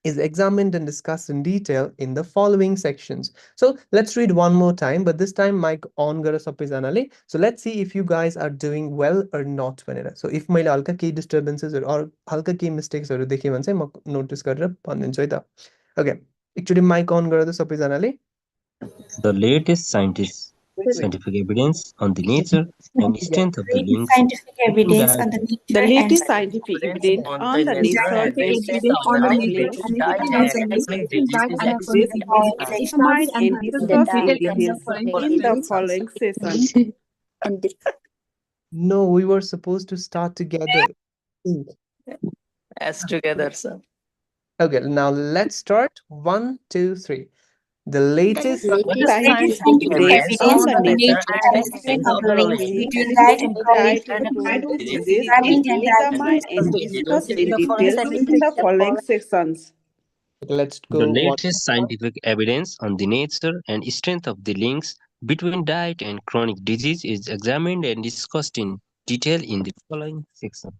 is examined and discussed in detail in the following sections. So let's read one more time, but this time mic on gara सबैजनाले. So let's see if you guys are doing well or not भनेर. So if मैले हल्का केही disturbances or हल्का केही mistakes हरू देखेँ भने चाहिँ म notice गरेर भनिदिन्छु है त. Okay, एकचोटि mic on गर त सबैजनाले. The latest scientific evidence on the nature and strength of the links Scientific between evidence on diet the The nature and latest scientific evidence on the nature and strength of the links between disease is examined and discussed in detail in the following session. No, we were supposed to start together. As together, sir. Okay, now let's start. 1 2 3 The latest Scientific evidence on the nature and strength of the links between diet and chronic diseases is examined and discussed in detail in the following sections. let's the go one. latest scientific evidence on the nature and strength of the links between diet and chronic disease is examined and discussed in detail in the following section.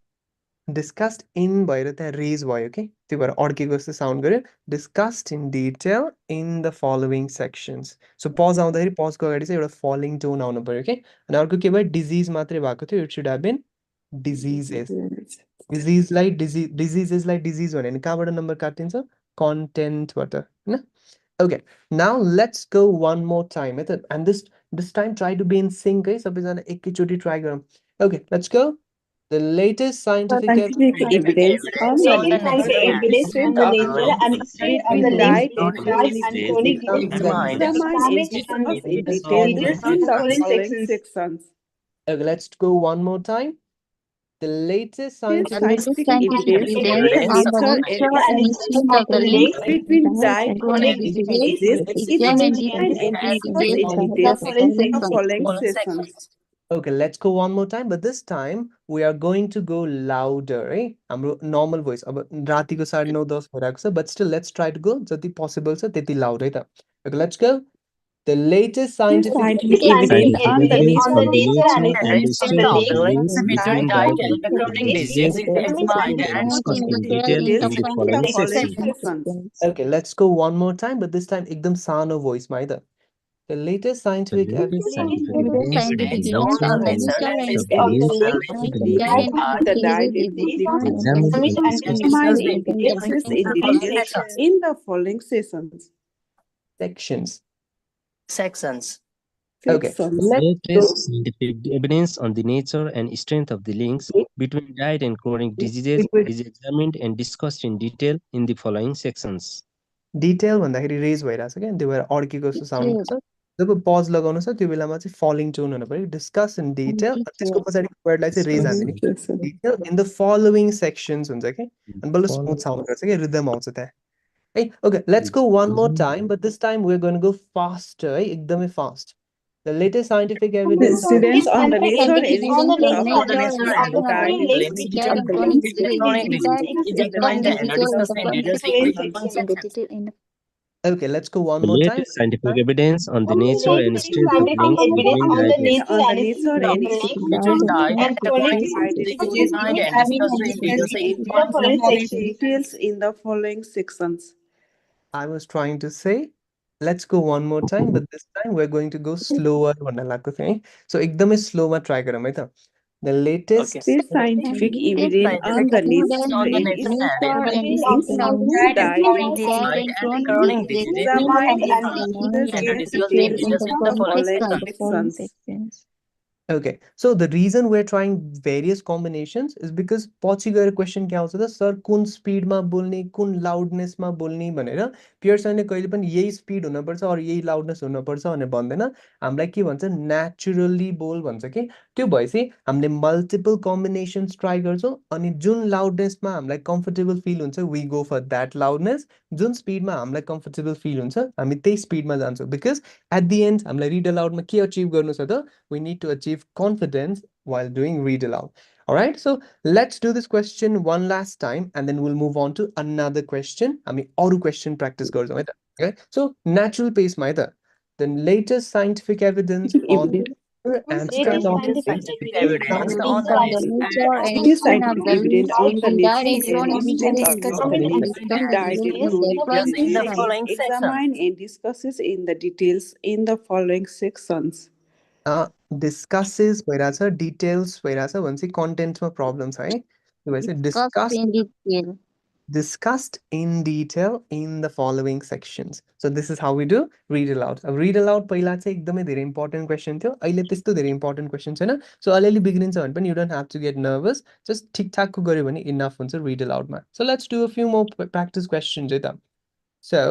Discussed in भएर त्यहाँ raise भयो कि त्यो भएर अड्केको जस्तो sound गर्यो discussed in detail in the following sections so pause आउँदाखेरि पजको अगाडि चाहिँ एउटा फलिङ टोन आउनु पर्यो कि अनि अर्को के भयो डिजिज मात्रै भएको थियो it should have been diseases डिजिजलाई डिजिजेसलाई डिजिज भन्यो भने कहाँबाट नम्बर काटिन्छ कन्टेन्टबाट होइन okay now let's go one more time है त and this time try to be in sync है सबैजना एकैचोटि ट्राई गरौँ okay let's go The latest scientific evidence on the nature and strength of the links between diet and chronic disease is examined and discussed in detail in the following sections. Okay, let's go one more time. The latest Scientific evidence on the nature and strength of the links between diet and chronic diseases is examined and discussed in detail in the following sections. Okay, let's go one more time, but this time we are going to go louder, right? Normal voice. अब रातिको 9:30 भइरहेको छ, but still let's try to go जति possible छ त्यति loud है त. Okay, let's go. The latest This scientific scientific Scientific evidence on the evidence nature on the nature and and the strength strength of of the the links links between between diet diet and and chronic chronic diseases diseases is is examined examined and and discussed in discussed in detail details in the in the following following sections. sessions. Okay, let's go one more time, but this time ekdam sano voice ma hai ta. The latest The scientific latest evidence scientific Latest evidence on the scientific nature evidence on and the the nature strength and of the And the strength links of link the between links between diet between and the diet chronic and diet chronic and diseases chronic diseases is is diseases examined is and examined and discussed examined discussed and in discussed the in details sections. in the following sessions. sections. Okay, Sections. let's go. latest scientific evidence on the nature and strength of the links between diet and chronic diseases is examined and discussed in detail in the following sections. Detail भन्दाखेरि raise भइरहेको छ क्या त्यो भएर अड्केको जस्तो sound Details गर्छ जब pause लगाउनु छ त्यो बेलामा चाहिँ फलिङ टोन हुनु पऱ्यो डिस्कस इन and डिटेल त्यसको details. पछाडिको वर्डलाई चाहिँ रेज Discuss हान्दिने in detail in the following sections हुन्छ कि the अनि बल्ल स्मुथ following. साउन्ड गर्छ क्या रिदम आउँछ त्यहाँ है okay let's go one more time but this time we are going go faster है एकदमै fast the latest scientific evidence Evidence on the Latest nature scientific and evidence strength on the of the nature and links strength between of the diet links and between diet between and chronic chronic diseases is diseases examined is discussed in examined and detail in the discussed in following detail sections in the detail in the okay let's go one The more time latest scientific evidence on the nature and strength of links between diet and evidence on the nature and between strength diet of and the chronic links between diseases diet is and chronic examined and diseases is discussed in examined detail and in the following discussed in sections. details in the following sections. I was trying to say let's go one more time but this time we're going to go slower भन्ने लाग्यो थियो है so एकदमै स्लोमा try गरौँ है त the latest This scientific evidence on the nature and strength Nature of and the links strength of between diet and between diet chronic and chronic diseases is diseases is examined and examined discussed and in discussed in details detail in in the the following following sections. sections. Okay, so the reason we're trying various combinations is because पछि गएर question के आउँछ त sir कुन स्पिडमा बोल्ने कुन लाउडनेसमा बोल्ने भनेर पियर्सनले कहिले पनि यही स्पिड हुनुपर्छ अरू यही लाउडनेस हुनुपर्छ भनेर भन्दैन हामीलाई के भन्छ नेचुरली बोल भन्छ कि त्यो भएपछि हामीले मल्टिपल कम्बिनेसन्स ट्राई गर्छौँ अनि जुन लाउडनेसमा हामीलाई कम्फर्टेबल फिल हुन्छ we go for that loudness जुन स्पिडमा हामीलाई कम्फर्टेबल फिल हुन्छ हामी त्यही स्पिडमा जान्छौँ बिकज एट दि एन्ड हामीलाई रिड अलाउडमा के अचिभ गर्नु छ त we need to achieve confidence while doing read aloud. All right, so let's do this question one last time and then we'll move on to another question. I mean, auto question practice goes on. Okay, so natural pace maida. Then latest scientific evidence on Evidence. and strength of Evidence on the nature It and is strength of scientific the evidence links on the between diet nature and and chronic strength diseases of is the examined and links discussed between in diet detail and in the chronic following diseases sections. is examined and discusses in the details in the following sections. discusses भइरहेछ details भइरहेछ भनेपछि कन्टेन्टमा problem छ है त्यो भएपछि Discussed discuss in detail. discussed in detail in the following sections. So this is how we do read aloud. अब read aloud पहिला चाहिँ एकदमै धेरै इम्पोर्टेन्ट क्वेसन थियो अहिले त्यस्तो धेरै इम्पोर्टेन्ट क्वेसन छैन सो अलिअलि बिग्रिन्छ भने पनि you don't have to get nervous just ठिकठाकको गऱ्यो भने इनफ हुन्छ read अलाउडमा so let's do a few more practice questions है त So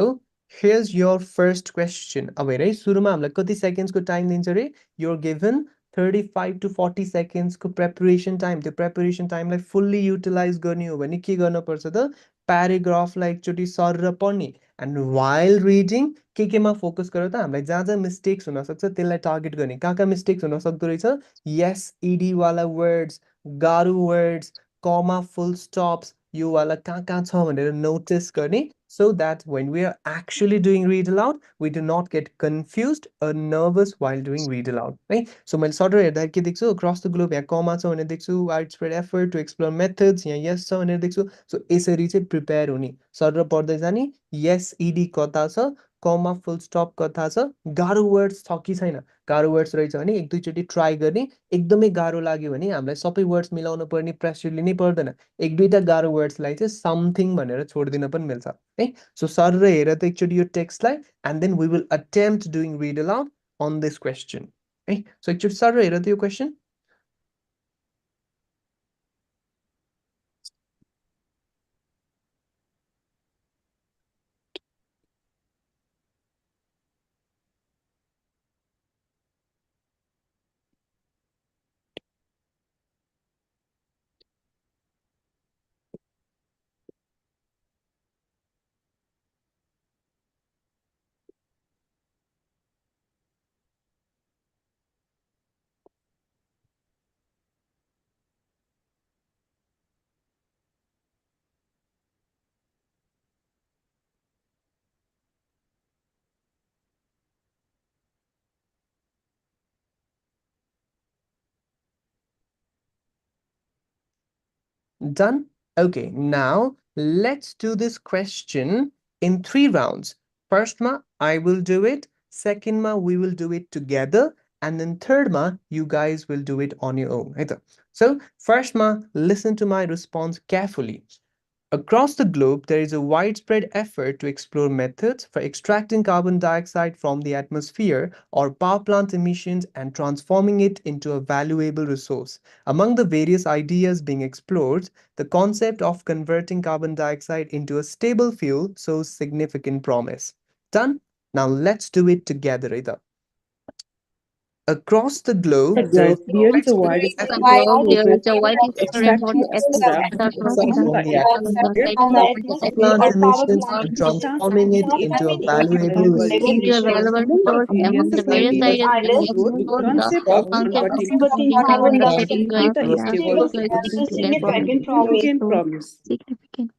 here's your first question. अब हेर है सुरुमा हामीलाई कति सेकेन्ड्सको टाइम दिन्छ रे you're given 35 to 40 seconds को preparation time त्यो preparation टाइमलाई fully utilize गर्ने हो भने के गर्न पर्छ त प्याराग्राफलाई एकचोटि सरर पढ्ने and while reading केमा फोकस गर त हामीलाई जहाँ जहाँ मिस्टेक्स हुन सक्छ त्यसलाई टार्गेट गर्ने कहाँ मिस्टेक्स हुन सक्दो रहेछ yes ed वाला वर्ड्स गाह्रो वर्ड्स कमा फुल स्टप्स यो वाला कहाँ छ भनेर नोटिस गर्ने so that when we are actually doing read aloud, we do not get confused or nervous while doing read aloud. Right? So मैले सडर हेर्दा के देख्छु across the globe यहाँ कमा छ भनेर देख्छु widespread effort to explore methods यहाँ yes छ भनेर देख्छु सो यसरी चाहिँ प्रिपेयर हुने सडर पढ्दै जाने yes ed कता छ कमा फुल स्टप कता छ गाह्रो वर्ड्स छ कि छैन गाह्रो वर्ड्स रहेछ भने एक दुईचोटि ट्राई गर्ने एकदमै गाह्रो लाग्यो भने हामीलाई सबै वर्ड्स मिलाउनु पर्ने प्रेसर लिनै पर्दैन एक दुईटा गाह्रो वर्ड्सलाई चाहिँ समथिङ भनेर छोडिदिन पनि मिल्छ है सो सर र हेर त एकचोटि यो टेक्स्टलाई and then we will attempt doing read aloud on this question है सो एकचोटि सर र हेर त यो question Done? Okay, now let's do this question in three rounds. First ma, I will do it. Second ma, we will do it together. And then third ma, you guys will do it on your own. Right? So first ma, listen to my response carefully. Across the globe, there is a widespread effort to explore methods for extracting carbon dioxide from the atmosphere or power plant emissions and transforming it into a valuable resource. Among the various ideas being explored, the concept of converting carbon dioxide into a stable fuel shows significant promise. Done? Now let's do it together, Ida. Across the The globe, there is globe, a there is a widespread widespread The effort globe, to there is a method wide of spread for extracting the carbon extraction of dioxide from from the the carbon atmosphere dioxide or from the power atmosphere plant atmosphere emissions and and transforming transforming it it into a into a valuable valuable into a resource. resource. valuable Among the resource. Among the various various ideas ideas being being explored, the explored, the concept of concept of converting converting carbon carbon dioxide dioxide into into the stable carbon fuel dioxide is a into gas significant promise. significant.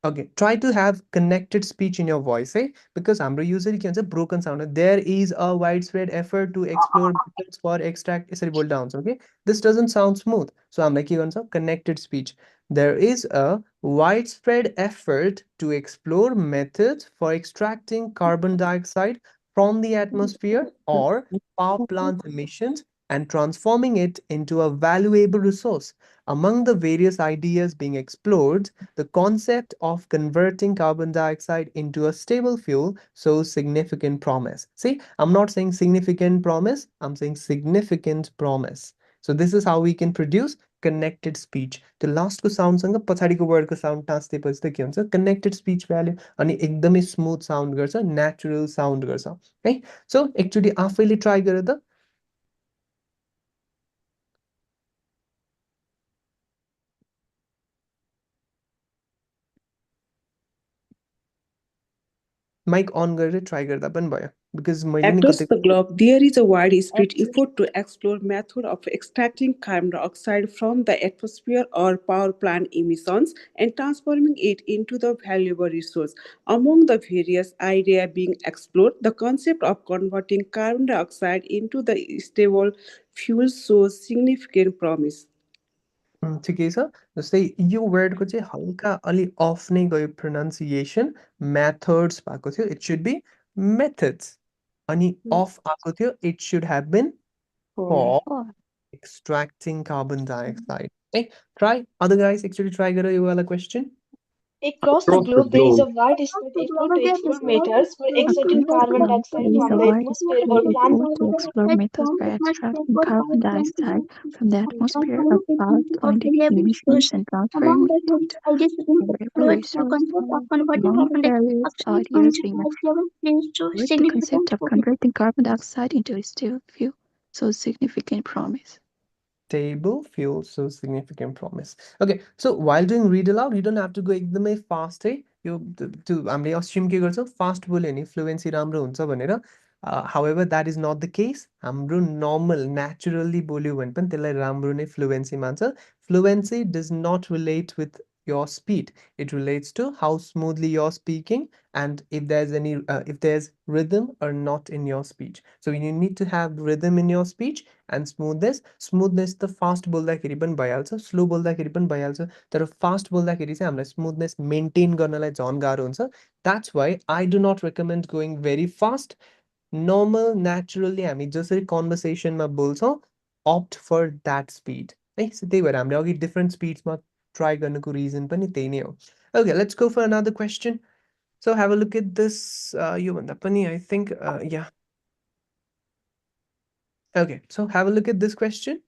Okay, try to have connected speech in your voice, eh? Because আমরা usually can say broken sound. There is a widespread effort to explore methods for extract. Sorry, bold downs. Okay, this doesn't sound smooth. So I'm like you answer connected speech. There is a widespread effort to explore methods for extracting carbon dioxide from the atmosphere or power plant emissions and transforming it into a valuable resource. Among the various ideas being explored, the concept of converting carbon dioxide into a stable fuel shows significant promise. See, I'm not saying significant promise, I'm saying significant promise. So this is how we can produce connected speech. The last को sound सँग पछाडिको word को sound टाँस्दिएपछि त के हुन्छ connected speech value अनि एकदमै smooth sound गर्छ natural sound गर्छ है सो एकचोटि आफैले ट्राई गरेर त माइक अन गरेर ट्राई गर्दा पनि भयो बिकज मैले नि Across कतै the globe, there is a widespread effort to explore methods of extracting carbon dioxide from the atmosphere or power plant emissions and transforming it into the valuable resource. Among the various ideas being explored, the concept of converting carbon dioxide into the stable fuel shows significant promise. ठिकै छ जस्तै यो वर्डको चाहिँ हल्का अलि of नै गयो pronunciation methods भएको थियो इट सुड बी मेथड्स अनि अफ आएको थियो it should have been for For extracting carbon dioxide है ट्राई अदर गाइस एकचोटि ट्राई गरेर यो वाला question Across the Across the globe, there is globe, a widespread effort to explore methods for across extracting the carbon globe, there dioxide is from a the atmosphere widespread or plant effort to explore methods for extracting carbon dioxide from the atmosphere of power plant emissions and transferring it to a resource. Among the various ideas being explored, the concept of converting carbon dioxide into a stable fuel shows significant promise. Stable fuel so significant promise. Okay, so while doing read aloud, you don't have to go एकदमै fast है यो त्यो हामीले assume के गर्छौँ fast बोल्यो भने fluency राम्रो हुन्छ भनेर however that is not the case हाम्रो normal naturally बोल्यो भने पनि त्यसलाई राम्रो नै फ्लुएन्सी मान्छ fluency does not relate with your speed. It relates to how smoothly you're speaking and if there's any if there's rhythm or not in your speech. So you need to have rhythm in your speech and smoothness त fast बोल्दाखेरि पनि भइहाल्छ slow बोल्दाखेरि पनि भइहाल्छ तर fast बोल्दाखेरि चाहिँ हामीलाई स्मुथनेस मेन्टेन गर्नलाई झन् गाह्रो हुन्छ that's why I do not recommend going very fast normal naturally हामी जसरी कन्भर्सेसनमा बोल्छौँ अप्ट फर द्याट स्पिड है सो त्यही भएर हामीले अघि डिफ्रेन्ट स्पिड्समा ट्राई गर्नुको रिजन पनि त्यही नै हो okay let's go for another question so have a look at this योभन्दा पनि I think yeah okay so have a look at this question.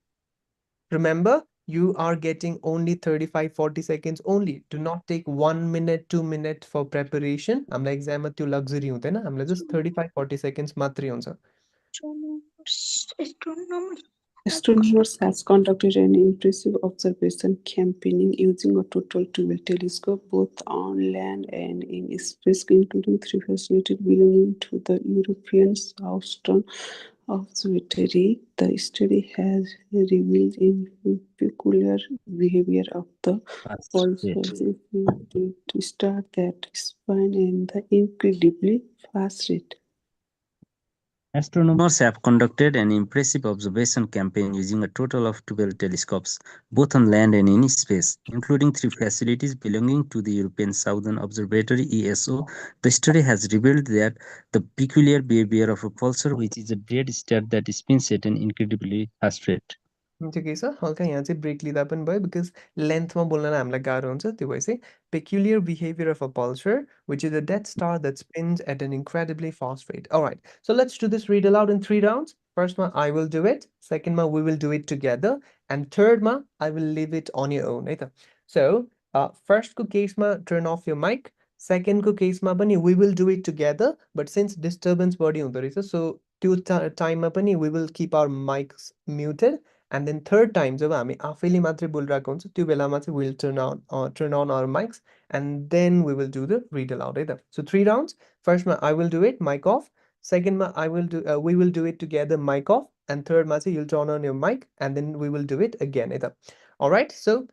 Remember, you are getting only 35-40 seconds only. Do not take 1 minute, 2 minute for preparation. हामीलाई exam त्यो luxury हुँदैन हामीलाई just 35-40 seconds मात्रै हुन्छ Astronomers has conducted an impressive observation campaign using a total 12 telescopes, both on land and in space, including three facilities belonging to the European Southern Observatory. The study has revealed a peculiar behavior of the yes. pulsars to start that spin and the incredibly fast rate. Astronomers have conducted an impressive observation campaign using a total of 12 telescopes, both on land and in space, including three facilities belonging to the European Southern Observatory (ESO). The study has revealed that the peculiar behavior of a pulsar, which is a dead star that spins at an incredibly fast rate. ठिकै छ हल्का यहाँ चाहिँ brake लिँदा पनि भयो because लेन्थमा बोल्न हामीलाई गाह्रो हुन्छ त्यो भए चाहिँ peculiar behavior of a pulsar which is a dead star that spins at an incredibly fast rate. All right, so let's do this read aloud in 3 rounds. First one I will do it, second one we will do it together, and third one I will leave it on your own है त. So first को केसमा turn off your mic, second को केसमा पनि we will do it together, but since disturbance बढी हुँदो रहेछ so त्यो टाइममा पनि we will keep our mics muted. And then third time जब हामी आफैले मात्रै बोलिरहेको हुन्छ त्यो बेलामा चाहिँ we'll turn on our mics and then we will do the read aloud है त. So 3 rounds. First मा I will do it mic off, second मा we will do it together mic off, and third मा चाहिँ you'll turn on your mic and then we will do it again है त. All right, so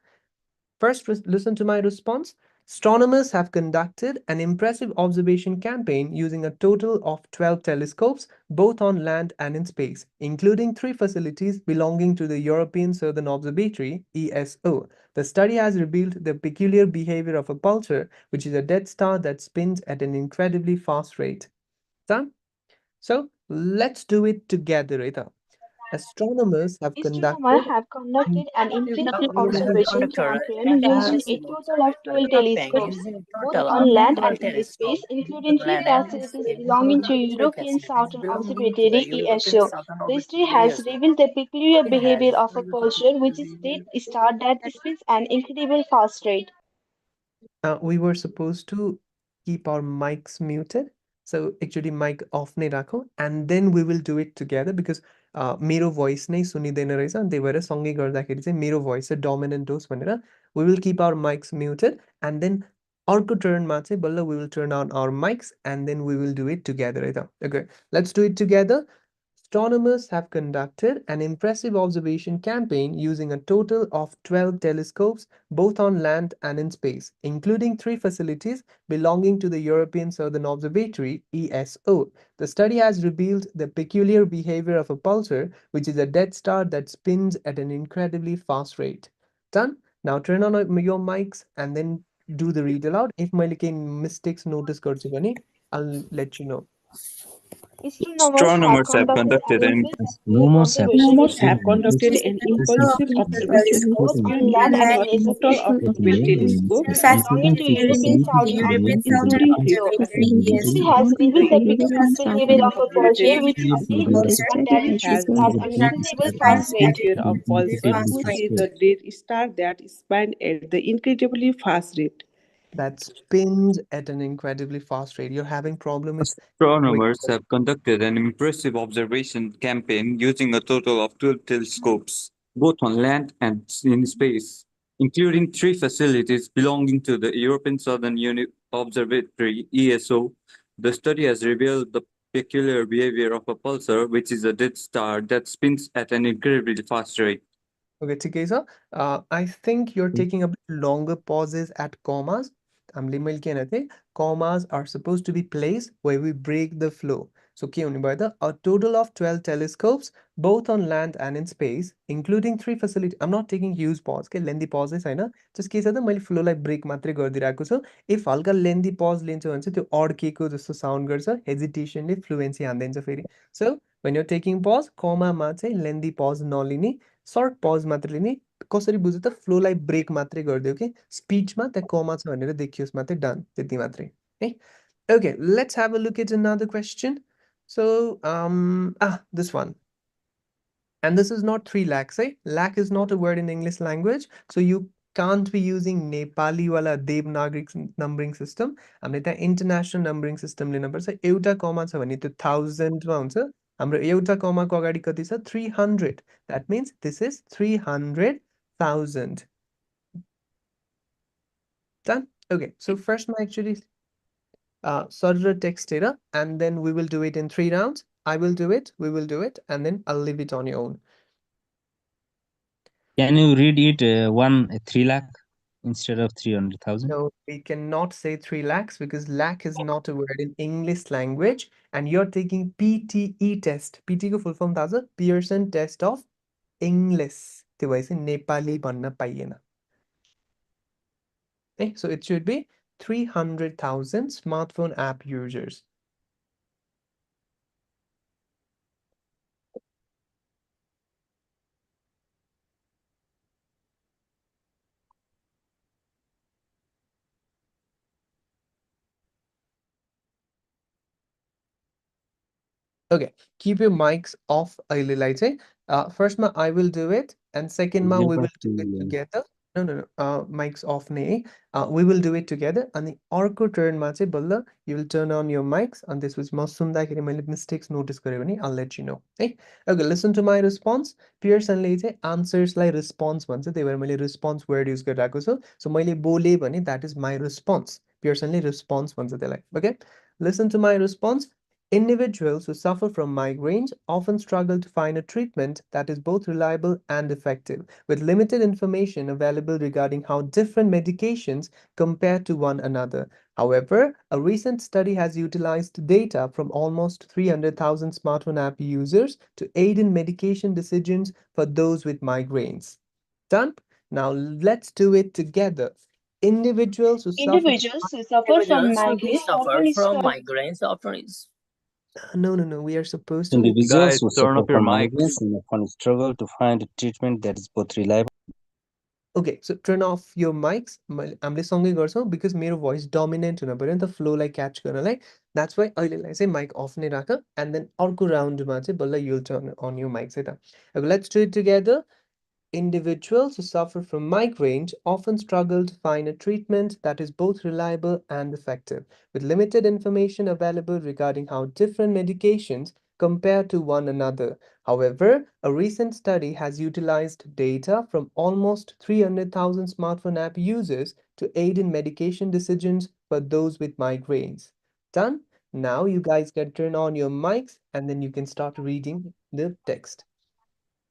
first, listen to my response. Astronomers have conducted an impressive observation campaign using a total of 12 telescopes, both on land and in space, including three facilities belonging to the European Southern Observatory (ESO). The study has revealed the peculiar behavior of a pulsar, which is a dead star that spins at an incredibly fast rate. Done? So let's do it together, Rita. Astronomers have Astronomers conducted have an conducted an impressive impressive observation campaign using a total of 12 telescopes, both on land and in space, including three facilities belonging to European Southern Observatory (ESO). The study has revealed the peculiar behavior of a pulsar, which is a star that spins at an incredible fast rate. we were supposed to keep our mics muted. So actually mic off नै राखौँ and then we will do it together because मेरो voice नै सुनिँदैन रहेछ अनि त्यही भएर सँगै गर्दाखेरि चाहिँ मेरो voice चाहिँ dominant होस् भनेर we will keep our mics muted and then अर्को टर्नमा चाहिँ बल्ल we will turn on our mics and then we will do it together है त. Okay, let's do it together. Astronomers have conducted an impressive observation campaign using a total of 12 telescopes, both on land and in space, including three facilities belonging to the European Southern Observatory (ESO). The study has revealed the peculiar behavior of a pulsar, which is a dead star that spins at an incredibly fast rate. Done? Now turn on your mics and then do the read aloud. If मैले केही mistakes notice गर्छु भने I'll let you know. Astronomers have Astronomers have conducted an conducted an impressive Astronomers have observation Astronomers have campaign conducted using an a total of impulsive 12 observation telescopes, both on campaign land and using in a space, total of 12 including three telescopes, facilities belonging to European Southern Observatory including three (ESO). The facilities study has belonging to revealed the the European peculiar behavior Southern of a pulsar, Observatory which is a (ESO). The star that study spins has at revealed an the incredible peculiar fast rate. behavior of pulsar, which is a dead star that spins at the incredibly fast rate. That spins at an incredibly fast rate. You're having problem with quick. Astronomers have conducted an impressive observation campaign using a total of 12 telescopes, both on land and in space, including three facilities belonging to the European Southern Observatory (ESO). The study has revealed the peculiar behavior of a pulsar, which is a dead star that spins at an incredibly fast rate. Okay, ठिकै छ. I think you're taking a bit longer pauses at commas. हामीले मैले के भनेको थिएँ, commas are supposed to be placed where we break the flow. So के हुने भयो त? A total of 12 telescopes, both on land and in space, including three facilities. I'm not taking huge pause, के lengthy pause छैन. Just के छ त मैले फ्लोलाई ब्रेक मात्रै गरिदिरहेको छु. If हल्का lengthy pause लिन्छु भने चाहिँ त्यो अड्केको जस्तो साउन्ड गर्छ. हेजिटेसनले फ्लुएन्सी हान्दिन्छ फेरि. So when you're taking pause, comma मा चाहिँ lengthy pause नलिने, सर्ट पज मात्र लिने. कसरी बुझ्यो त फ्लोलाई ब्रेक मात्रै गरिदियो कि स्पिचमा त्यहाँ कमा छ भनेर देखियोस् मात्रै डन त्यति मात्रै है. Okay, let's have a look at another question. So this one, and this is not 3 lakhs, eh? Lakh is not a word in English language, so you can't be using Nepali wala Devanagari numbering system. हामीले त्यहाँ international numbering system लिनुपर्छ. एउटा कमा छ भने त्यो 1000 मा हुन्छ. हाम्रो एउटा कमाको अगाडि कति छ 300. That means this is 300,000. Done? Okay, so first ma actually सरर text हेर, and then we will do it in 3 rounds. I will do it, we will do it, and then I'll leave it on your own. Can you read it 3 lakh? instead of 300,000? No, we cannot say 3 lakhs because lakh is not a word in English language. And you're taking PTE test. PT को full form थाहा छ? Pearson test of English. त्यो भएपछि नेपाली भन्न पाइएन. Okay, so it should be 300,000 smartphone app users. Okay, keep your mics off अहिलेलाई चाहिँ. First ma I will do it and second ma we will do it together. No, no, no. Mics off नै है. We will do it together. अनि अर्को टर्नमा चाहिँ बल्ल you will turn on your mics and this was म सुन्दाखेरि मैले mistakes notice गरेँ भने I'll let you know. है. Okay, listen to my response. Pearsonले चाहिँ answersलाई response भन्छ. त्यही भएर मैले response word use गरिरहेको छु. So मैले बोले भने that is my response. Pearsonले response भन्छ त्यसलाई. Okay? Listen to my response. Individuals who suffer from migraines often struggle to find a treatment that is both reliable and effective, with limited information available regarding how different medications compare to one another. However, a recent study has utilized data from almost 300,000 smartphone app users to aid in medication decisions for those with migraines. Done? Now let's do it together. Individuals who suffer Individuals who suffer from migraines often struggle. no, no, no. We are supposed to. Individuals Guys, who turn suffer off your from mics. migraines and often struggle to find a treatment that is both reliable. Okay, so turn off your mics. हामीले सँगै गर्छौँ because मेरो voice dominant हुन पर्यो नि त flow लाई catch गर्नलाई. That's why अहिलेलाई चाहिँ mic off नै राख and then अर्को roundमा चाहिँ बल्ल you'll turn on your mics है त. Okay, let's do it together. Individuals who suffer from migraines often struggle to find a treatment that is both reliable and effective, with limited information available regarding how different medications compare to one another. However, a recent study has utilized data from almost 300,000 smartphone app users to aid in medication decisions for those with migraines. Done? Now you guys can turn on your mics and then you can start reading the text.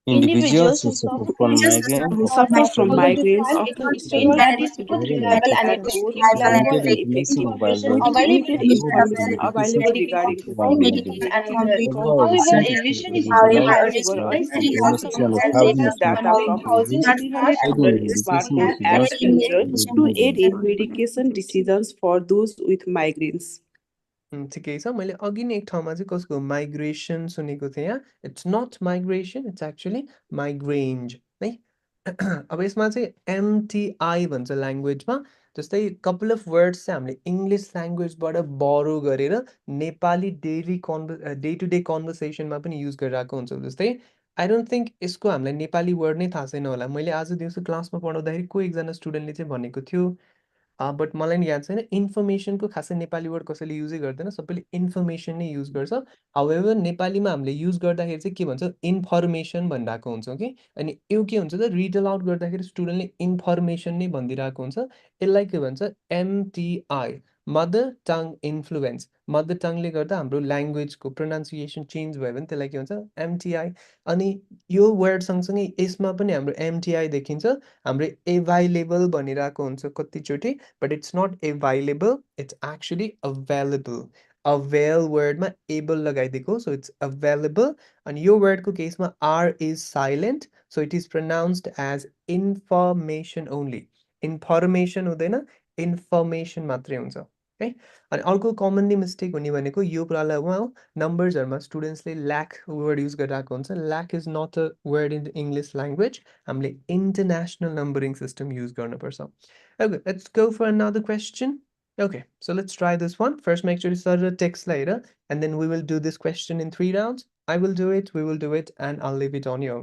Individuals who suffer from migraines Who often suffer from struggle to migraines find a often treatment struggle that to is find a both treatment reliable and that is both effective. reliable Limited and information effective, available with limited regarding information how available different regarding medications how compare to medications one compare another. to Overall, one recent another. studies However, a recent almost study has 300,000 utilized data smartphone from app almost users to aid 300,000 in medication smartphone app decisions for users those with to aid migraines. in medication decisions for those with migraines. ठिकै छ मैले अघि नै एक ठाउँमा चाहिँ कसको migration सुनेको थिएँ यहाँ it's not migration it's actually migrants है अब यसमा चाहिँ एमटिआई भन्छ ल्याङ्ग्वेजमा जस्तै कपाल अफ वर्ड्स चाहिँ हामीले इङ्ग्लिस ल्याङ्ग्वेजबाट बरो गरेर नेपाली डे टु डे कन्भर्सेसनमा पनि युज गरिरहेको हुन्छ जस्तै आई डोन्ट थिङ्क यसको हामीलाई नेपाली वर्ड नै थाहा छैन होला मैले आज दिउँसो क्लासमा पढाउँदाखेरि कोही एकजना स्टुडेन्टले चाहिँ भनेको थियो बट मलाई नि याद छैन इन्फर्मेसनको खासै नेपाली वर्ड कसैले युजै गर्दैन सबैले इन्फर्मेसन नै युज गर्छ हाउएभर नेपालीमा हामीले युज गर्दाखेरि चाहिँ के भन्छ इन्फर्मेसन भनिरहेको हुन्छौँ कि अनि यो के हुन्छ त रिड आउट गर्दाखेरि स्टुडेन्टले इन्फर्मेसन नै भनिदिरहेको हुन्छ यसलाई के भन्छ एमटिआई मदर टङ इन्फ्लुएन्स मदर टङले गर्दा हाम्रो ल्याङ्ग्वेजको प्रोनाउन्सिएसन चेन्ज भयो भने त्यसलाई के भन्छ एमटिआई अनि यो वर्ड सँगसँगै यसमा पनि हाम्रो एमटिआई देखिन्छ हाम्रो एभाइलेबल भनिरहेको हुन्छ कतिचोटि but it's not available it's actually available avail word ma able लगाइदिएको so it's available and your word को case ma r is silent so it is pronounced as information only information हुँदैन information मात्रै हुन्छ है अनि अर्को commonly mistake हुने भनेको यो कुरालाई उहाँ नम्बर्सहरूमा स्टुडेन्ट्सले ल्याक वर्ड युज गरिरहेको हुन्छ lakh is not a word in the English language हामीले इन्टरनेसनल नम्बरिङ सिस्टम युज गर्नुपर्छ Okay, let's go for another question. Okay, so let's try this one. First, make sure you start the text later, and then we will do this question in 3 rounds. I will do it, we will do it, and I'll leave it on you.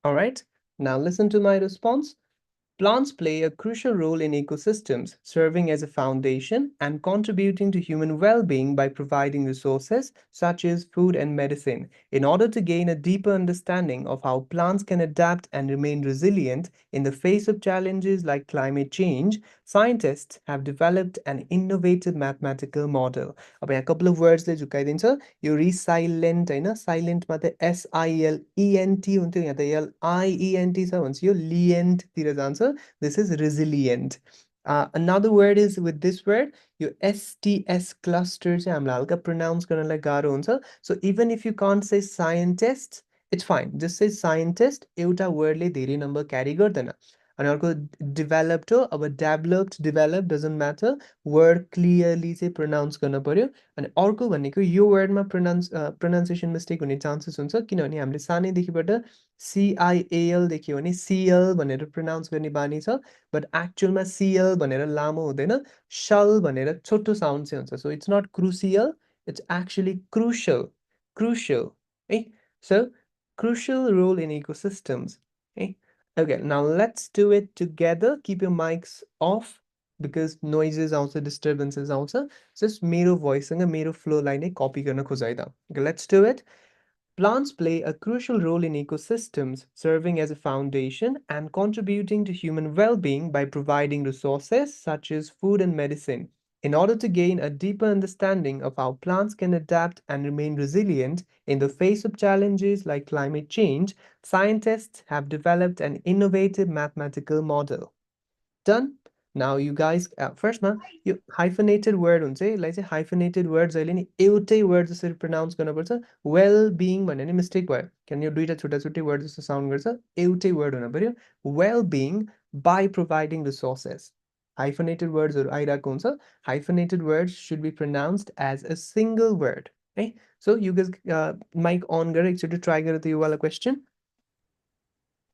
All right, now listen to my response. Plants play a crucial role in ecosystems, serving as a foundation and contributing to human well being by providing resources such as food and medicine. In order to gain a deeper understanding of how plants can adapt and remain resilient in the face of challenges like climate change, scientists have developed an innovative mathematical model. अब यहाँ couple of words ले झुकाइदिन्छ यो resilient होइन साइलेन्टमा त SILENT हुन्थ्यो यहाँ त LIENT छ भन्छ यो लिएन्ट तिर जान्छ this is resilient. Another word is with this word यो STS cluster चाहिँ हामीलाई हल्का pronounce गर्नलाई गाह्रो हुन्छ so even if you can't say scientist it's fine just say scientist एउटा wordले धेरै number carry गर्दैन अनि अर्को developed हो अब developed doesn't matter word clearly चाहिँ pronounce गर्न पर्यो अनि अर्को भनेको यो वर्डमा pronunciation mistake हुने chances हुन्छ किनभने हामीले सानैदेखिबाट CIAL देख्यो भने CL भनेर pronounce गर्ने बानी छ but actual मा CL भनेर लामो हुँदैन shall भनेर छोटो sound चाहिँ हुन्छ so it's not crucial it's actually crucial है so crucial role in ecosystems है okay now let's do it together keep your mics off because noises also disturbances also just मेरो voice सँग मेरो flow लाई नै copy गर्न खोजाइदा okay let's do it. Plants play a crucial role in ecosystems, serving as a foundation and contributing to human well-being by providing resources such as food and medicine. In order to gain a deeper understanding of how plants can adapt and remain resilient in the face of challenges like climate change, scientists have developed an innovative mathematical model. Done? Now you guys first मा यो hyphenated word हुन्छ यसलाई चाहिँ hyphenated words जहिले नि एउटै word जसरी pronounce गर्नुपर्छ well being भन्यो भने mistake भयो किनभने यो दुईटा छुट्टा छुट्टै word जस्तो sound गर्छ एउटै word हुन पर्यो well being by providing resources hyphenated words हरु आइराको हुन्छ hyphenated words should be pronounced as a single word है so you guys mic on गरेर एकचोटि try गरेर त यो वाला question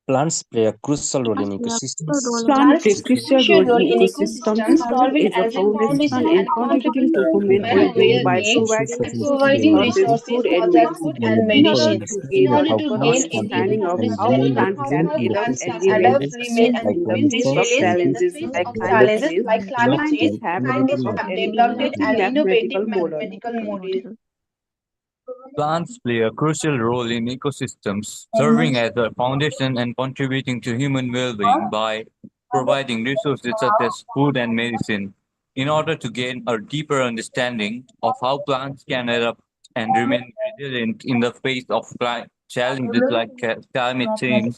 Plants play a crucial role in ecosystems. Plants play a crucial Crucial role in role in ecosystems, ecosystems, serving serving as a as a foundation foundation and and contributing to contributing to human human well-being by well-being providing by resources providing such as resources food and such as medicine. food and In order medicine. to In gain a order How to deeper gain plants a can deeper understanding adapt of and how understanding remain of plants how can resilient in the adapt plants face and of can remain adapt, challenges remain, resilient like and in the remain climate face of change, resilient in the challenges face like of climate challenges change. like climate developed change. Scientists an have innovative Scientists developed have an developed mathematical an model. innovative innovative mathematical model. mathematical model. Plants play a crucial role in ecosystems, serving as a foundation and contributing to human well-being by providing resources such as food and medicine. In order to gain a deeper understanding of how plants can adapt and remain resilient in the face of challenges like climate change,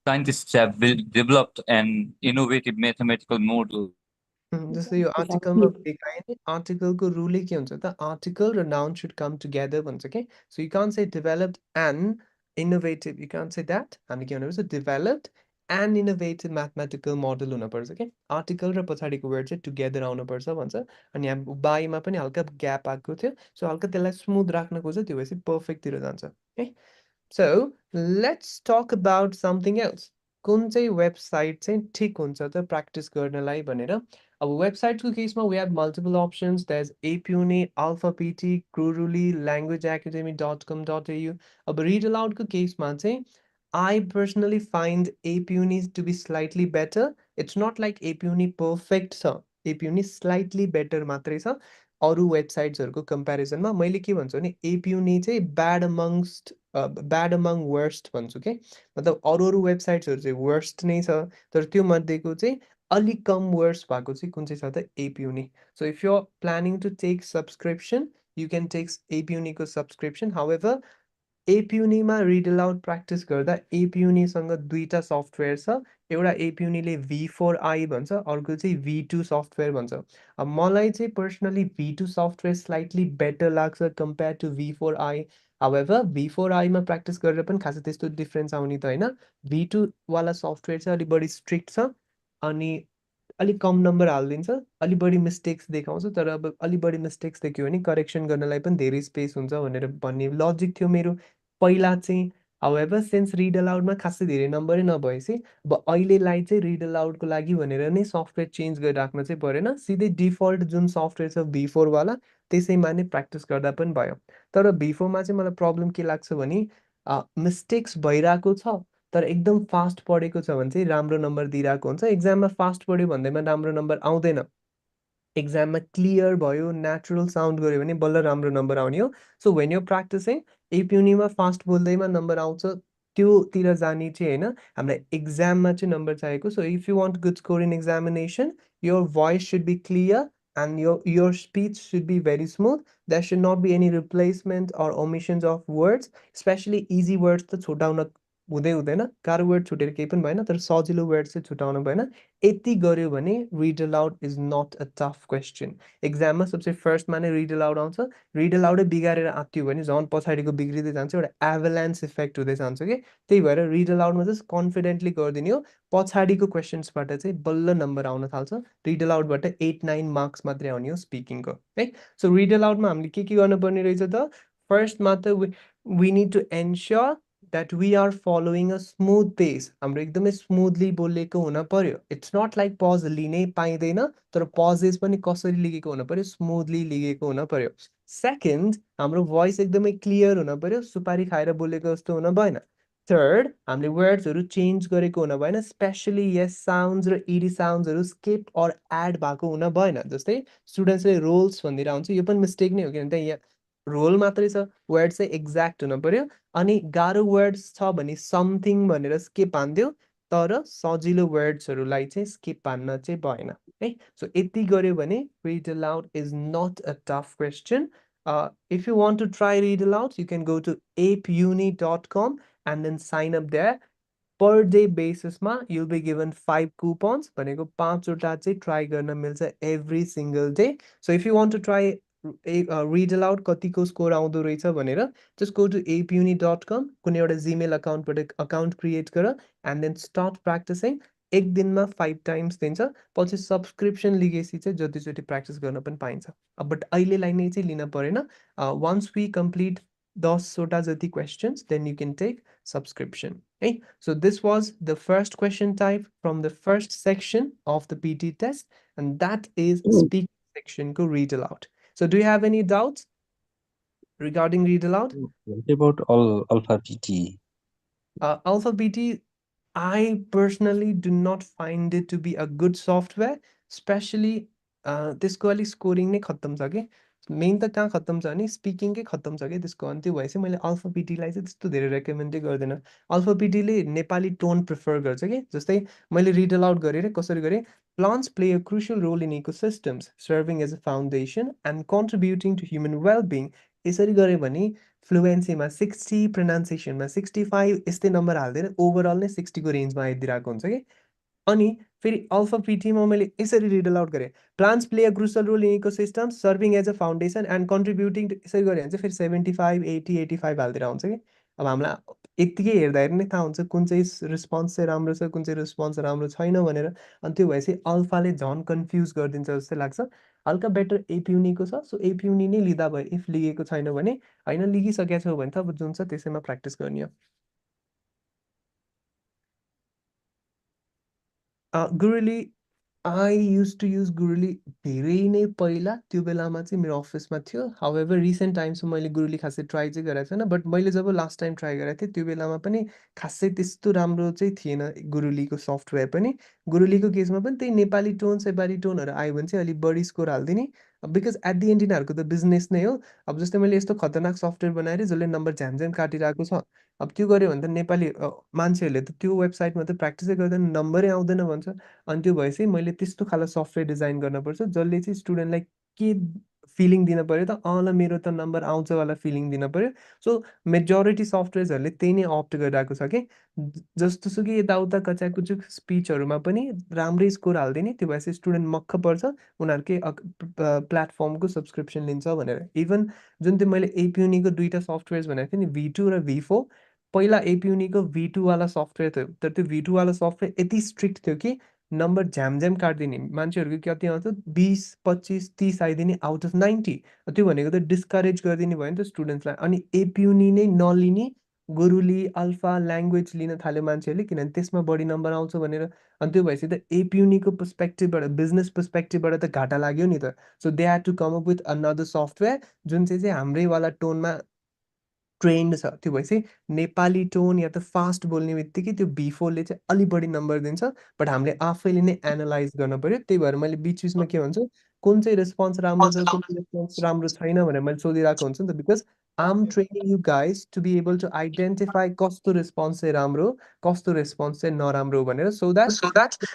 scientists have developed an innovative mathematical model. जस्तै यो आर्टिकलमा देखाए नि आर्टिकलको रुलै के हुन्छ त article र noun should come together भन्छ के so you can't say developed and innovative you can't say that हामी के भन्नुपर्छ developed and innovative mathematical model हुनुपर्छ के आर्टिकल र पछाडिको वर्ड चाहिँ टुगेदर आउनुपर्छ भन्छ अनि यहाँ बाईमा पनि हल्का ग्याप आएको थियो सो हल्का त्यसलाई स्मुथ राख्न खोज्छ त्यो भएपछि पर्फेक्टतिर जान्छ है so let's talk about something else कुन चाहिँ वेबसाइट चाहिँ ठिक हुन्छ त प्र्याक्टिस गर्नलाई भनेर अब वेबसाइटको केसमा we have multiple options there's apune alpha pt cruruli languageacademy.com.au अब read aloud को केसमा चाहिँ I personally find apune to be slightly better it's not like apune perfect छ apune slightly better मात्रै छ अरू वेबसाइट्सहरुको कम्प्यारिजनमा मैले के भन्छु भने apune चाहिँ bad among worst भन्छु के मतलब अरू वेबसाइट्सहरु चाहिँ worst नै छ तर त्यो मध्येको चाहिँ अलिक कम वर्स्ट भएको चाहिँ कुन चाहिँ छ त apune so if you're planning to take subscription you can take apune को subscription however apune मा read aloud practice गर्दा apune सँग दुईटा सफ्टवेयर छ एउटा apune ले v4i भन्छ अर्को चाहिँ v2 सफ्टवेयर भन्छ अब मलाई चाहिँ personally v2 software slightly better लाग्छ compare to v4i however v4i मा प्र्याक्टिस गरेर पनि खासै त्यस्तो डिफरेन्स आउने त हैन v2 वाला सफ्टवेयर चाहिँ अलि बढी स्ट्रिक्ट छ अनि अलिक कम नम्बर हालिदिन्छ अलि बढी मिस्टेक्स देखाउँछ तर अब अलि बढी मिस्टेक्स देख्यो भने करेक्सन गर्नलाई पनि धेरै स्पेस हुन्छ भनेर भन्ने लजिक थियो मेरो पहिला चाहिँ हाउएभर सिन्स रिड अलाउडमा खासै धेरै नम्बरै नभएपछि अब अहिलेलाई चाहिँ रिड अलाउडको लागि भनेर नै सफ्टवेयर चेन्ज गरिराख्न चाहिँ परेन सिधै डिफल्ट जुन सफ्टवेयर छ v4 वाला त्यसैमा नै प्र्याक्टिस गर्दा पनि भयो तर v4 मा चाहिँ मलाई प्रब्लम के लाग्छ भने मिस्टेक्स भइरहेको छ तर एकदम फास्ट पढेको छ भने चाहिँ राम्रो नम्बर दिइरहेको हुन्छ। एक्जाममा फास्ट पढ्यो भन्दैमा राम्रो नम्बर आउँदैन। एक्जाममा क्लियर भयो, नेचुरल साउन्ड गर्यो भने बल्ल राम्रो नम्बर आउने हो। सो व्हेन यु प्र्याक्टिसिङ एपियुनीमा फास्ट बोल्दैमा नम्बर आउँछ त्योतिर जाने चाहिँ होइन, हामीलाई एक्जाममा चाहिँ नम्बर चाहिएको। So if you want good score in examination, your voice should be clear and your speech should be very smooth. There should not be any replacement or omissions of words, especially easy words त छुटाउन हुँदै हुँदैन। गाह्रो word छुटेर केही पनि भएन, तर सजिलो word चाहिँ छुटाउनु भएन। यति गर्यो भने read aloud is not a tough question. एक्जाममा सबसे फर्स्टमा नै रिड अलाउड आउँछ। रिड अलाउडै बिगारेर आत्यो भने झन् पछाडिको बिग्रिँदै जान्छ, एउटा एभलान्स इफेक्ट हुँदै जान्छ कि। त्यही भएर रिड अलाउडमा जस्ट कन्फिडेन्टली गरिदिने हो। पछाडिको क्वेसन्सबाट चाहिँ बल्ल नम्बर आउन थाल्छ। रिड अलाउडबाट 8-9 मार्क्स मात्रै आउने हो स्पिकिङको है। सो रिड अलाउडमा हामीले के गर्नुपर्ने रहेछ त, फर्स्टमा त we need to ensure that we are following a smooth pace. हाम्रो एकदमै स्मुथली बोलेको हुन पर्यो। इट्स नट लाइक पज लिनै पाइँदैन, तर पजेस पनि कसरी लिएको हुन पर्यो, स्मुथली लिएको हुन पर्यो। सेकेन्ड, हाम्रो भोइस एकदमै क्लियर हुन पर्यो, सुपारी खाएर बोलेको जस्तो हुन भएन। थर्ड, हामीले वर्ड्सहरू चेन्ज गरेको हुन भएन, स्पेसली यस साउन्ड्स र इडी साउन्ड्सहरू स्किप अर एड भएको हुन भएन। जस्तै स्टुडेन्ट्सले रोल्स भनिदिएर आउँछ, यो पनि मिस्टेक नै हो, किनभने यहाँ रोल मात्रै छ, वर्ड चाहिँ एक्ज्याक्ट हुन पर्यो। अनि गाह्रो वर्ड्स छ भने समथिङ भनेर स्किप हान्दियो, तर सजिलो वर्ड्सहरूलाई चाहिँ स्किप हान्न चाहिँ भएन है। सो यति गर्यो भने read aloud is not a tough question. If you want to try read aloud, you can go to apuni.com and then sign up there. Per day बेसिसमा युल बी गिभन 5 कुपन्स, भनेको 5वटा चाहिँ try गर्न मिल्छ every single day. So if you want to try read aloud कतिको score आउँदो रहेछ भनेर, जस्ट गो टु apuni.com, कुनै एउटा जिमेल अकाउन्टबाट अकाउन्ट क्रिएट गर एन्ड देन स्टार्ट प्र्याक्टिसिङ। एक दिनमा 5 टाइम्स दिन्छ, पछि सब्सक्रिप्सन लिगेसी चाहिँ जतिचोटि प्र्याक्टिस गर्न पनि पाइन्छ। बट अहिलेलाई नै चाहिँ लिन परेन। वान्स वी कम्प्लिट 10वटा जति questions, then you can take subscription. Okay, so this was the first question type from the first section of the PT test, and that is speaking section ko read aloud. So do you have any doubts regarding read aloud? What about all Alpha PT? Alpha PT, I personally do not find it to be a good software, especially त्यसको अलिक scoring नै खत्तम छ कि। Main त कहाँ खत्तम छ भने स्पिकिङकै खत्तम छ कि त्यसको। अनि त्यो भएपछि मैले अल्फा पिटीलाई चाहिँ त्यस्तो धेरै रेकमेन्डै गर्दैन। अल्फा पिटीले नेपाली टोन प्रिफर गर्छ कि। जस्तै मैले रिड अलाउड गरेर कसरी गरेँ, plants play a crucial role in ecosystems serving as a foundation and contributing to human wellbeing. यसरी गऱ्यो भने फ्लुएन्सीमा 60, प्रोनाउन्सिएसनमा 65, यस्तै नम्बर हालिदिएर ओभरअल नै 60को रेन्जमा आइदिरहेको हुन्छ कि। अनि फेरि अल्फा पिटीमा मैले यसरी रिड अलाउड गरेँ, plants play a crucial role in ecosystem serving as a foundation and contributing, यसरी गऱ्यो भने चाहिँ फेरि 75, 80, 85 हालिदिएर आउँछ कि। अब हामीलाई यत्तिकै हेर्दाखेरि नै थाहा हुन्छ कुन चाहिँ रिस्पोन्स चाहिँ राम्रो छ, कुन चाहिँ रिस्पोन्स राम्रो छैन भनेर। अनि त्यो भएपछि अल्फाले झन् कन्फ्युज गरिदिन्छ जस्तै लाग्छ। हल्का बेटर एपियुनीको छ, सो एपियुनी नै लिँदा भयो। इफ लिगेको छैन भने, होइन लिगिसकेको छौ भने त अब जुन छ त्यसैमा प्र्याक्टिस गर्ने हो। गुरुली, आई युज टु युज गुरुली धेरै नै पहिला। त्यो बेलामा चाहिँ मेरो अफिसमा थियो। हाउएभर रिसेन्ट टाइम्समा मैले गुरुली खासै ट्राई चाहिँ गरेको छैन। बट मैले जब लास्ट टाइम ट्राई गरेको थिएँ त्यो बेलामा पनि खासै त्यस्तो राम्रो चाहिँ थिएन गुरुलीको सफ्टवेयर पनि। गुरुलीको केसमा पनि त्यही नेपाली टोन सेपाली टोनहरू आयो भने चाहिँ अलिक बढी स्कोर हालिदिने। बिकज एट दि एन्ड यिनीहरूको त बिजनेस नै हो। अब जस्तै मैले यस्तो खतरनाक सफ्टवेयर बनाएर जसले नम्बर झ्यामझ्याम काटिरहेको छ, अब त्यो गऱ्यो भने त नेपाली मान्छेहरूले त त्यो वेबसाइटमा त प्र्याक्टिसै गर्दैन, नम्बरै आउँदैन भन्छ। अनि त्यो भएपछि मैले त्यस्तो खालको सफ्टवेयर डिजाइन गर्नुपर्छ जसले चाहिँ स्टुडेन्टलाई के फिलिङ दिन पऱ्यो त, ल मेरो त नम्बर आउँछ वाला फिलिङ दिन पऱ्यो। सो मेजोरिटी सफ्टवेयर्सहरूले त्यही नै अप्ट गरिरहेको छ कि। जस्तोसुकै यताउता कचाकुचुक स्पिचहरूमा पनि राम्रै स्कोर हालिदिने, त्यो भएपछि स्टुडेन्ट मक्ख पर्छ उनीहरूकै प्लेटफर्मको सब्सक्रिप्सन लिन्छ भनेर। इभन जुन त्यो मैले एपियुनीको 2टा सफ्टवेयर्स भनेको थिएँ नि, V2 र V4, पहिला एपियुनीको V2 वाला सफ्टवेयर थियो, तर त्यो V2 वाला सफ्टवेयर यति स्ट्रिक्ट थियो कि नम्बर झ्यामझ्याम काटिदिने। मान्छेहरूको कति आउँछ, 20, 25, 30 आइदिने आउट अफ 90। त्यो भनेको त डिस्करेज गरिदिने भयो नि त स्टुडेन्ट्सलाई। अनि एपियुनी नै नलिने, गुरुली अल्फा ल्याङ्ग्वेज लिन थाल्यो मान्छेहरूले, किनभने त्यसमा बढी नम्बर आउँछ भनेर। अनि त्यो भएपछि त एपियुनीको पर्सपेक्टिभबाट, बिजनेस पर्सपेक्टिभबाट त घाटा लाग्यो नि त। So they had to come up with another software जुन चाहिँ हाम्रैवाला टोनमा ट्रेन्ड छ त्यो भएपछि नेपाली टोन या त फास्ट बोल्ने बित्तिकै त्यो B4ले चाहिँ अलि बढी नम्बर दिन्छ बट हामीले आफैले नै एनालाइज गर्न पर्यो त्यही भएर मैले बिचबिचमा के भन्छु कुन चाहिँ रेस्पोन्स राम्रो छ कुन चाहिँ रेस्पोन्स राम्रो छैन भनेर मैले सोधिरहेको हुन्छु नि त because I'm training you guys to be able to identify कस्तो रेस्पोन्स चाहिँ राम्रो कस्तो रेस्पोन्स चाहिँ नराम्रो भनेर सो द्याट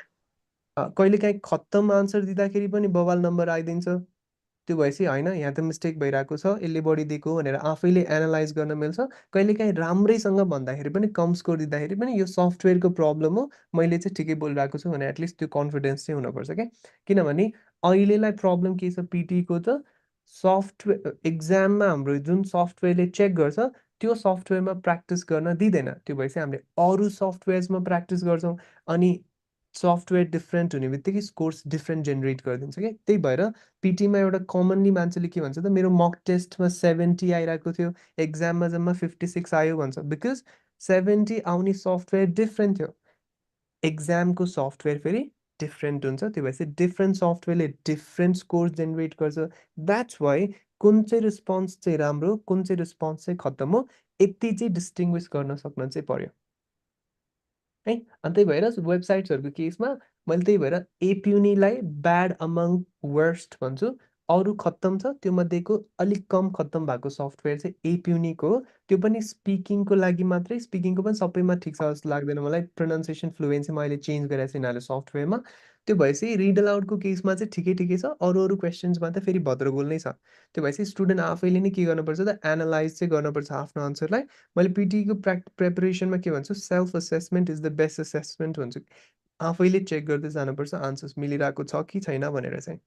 कहिलेकाहीँ खत्तम आन्सर दिँदाखेरि पनि बवाल नम्बर आइदिन्छ त्यो भएपछि होइन यहाँ त मिस्टेक भइरहेको छ यसले बढी दिएको भनेर आफैले एनालाइज गर्न मिल्छ कहिलेकाहीँ राम्रैसँग भन्दाखेरि पनि कम स्कोर दिँदाखेरि पनि यो सफ्टवेयरको प्रब्लम हो मैले चाहिँ ठिकै बोलिरहेको छु भने एटलिस्ट त्यो कन्फिडेन्स चाहिँ हुनुपर्छ क्या किनभने अहिलेलाई प्रब्लम के छ पिटीको त सफ्टवेयर एक्जाममा हाम्रो जुन सफ्टवेयरले चेक गर्छ त्यो सफ्टवेयरमा प्र्याक्टिस गर्न दिँदैन त्यो भएपछि हामीले अरू सफ्टवेयर्समा प्र्याक्टिस गर्छौँ अनि सफ्टवेयर डिफ्रेन्ट हुने बित्तिकै स्कोर्स डिफ्रेन्ट जेनेरेट गरिदिन्छ क्या त्यही भएर पिटीमा एउटा कमनली मान्छेले के भन्छ त मेरो मक टेस्टमा 70 आइरहेको थियो एक्जाममा जम्मा 56 आयो भन्छ बिकज 70 आउने सफ्टवेयर डिफ्रेन्ट थियो एक्जामको सफ्टवेयर फेरि डिफ्रेन्ट हुन्छ त्यो भएपछि डिफ्रेन्ट सफ्टवेयरले डिफ्रेन्ट स्कोर जेनेरेट गर्छ द्याट्स वाइ कुन चाहिँ रेस्पोन्स चाहिँ राम्रो कुन चाहिँ रेस्पोन्स चाहिँ खत्तम हो यति चाहिँ डिस्टिङ्विस गर्न सक्न चाहिँ पर्यो है अनि त्यही भएर वेबसाइट्सहरूको केसमा मैले त्यही भएर एप्युनीलाई ब्याड अमङ वर्स्ट भन्छु अरू खत्तम छ त्यो मध्येको अलिक कम खत्तम भएको सफ्टवेयर चाहिँ एप्युनीको हो त्यो पनि स्पिकिङको लागि मात्रै स्पिकिङको पनि सबैमा ठिक छ जस्तो लाग्दैन मलाई प्रोनाउन्सिएसन फ्लुएन्सीमा अहिले चेन्ज गरेको छ यिनीहरूले सफ्टवेयरमा त्यो भएपछि रिड अलाउडको केसमा चाहिँ ठिकै ठिकै छ अरू क्वेसन्समा त फेरि भद्रगोल नै छ त्यो भएपछि स्टुडेन्ट आफैले नै के गर्नुपर्छ त एनालाइज चाहिँ गर्नुपर्छ आफ्नो आन्सरलाई मैले पिटीको प्रेपरेसनमा के भन्छु self assessment is the best assessment भन्छु आफैले चेक गर्दै जानुपर्छ आन्सर्स मिलिरहेको छ कि छैन भनेर चाहिँ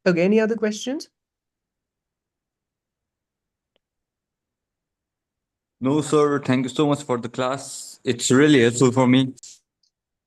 okay any other questions No, sir. Thank you so much for the class. It's really helpful for me.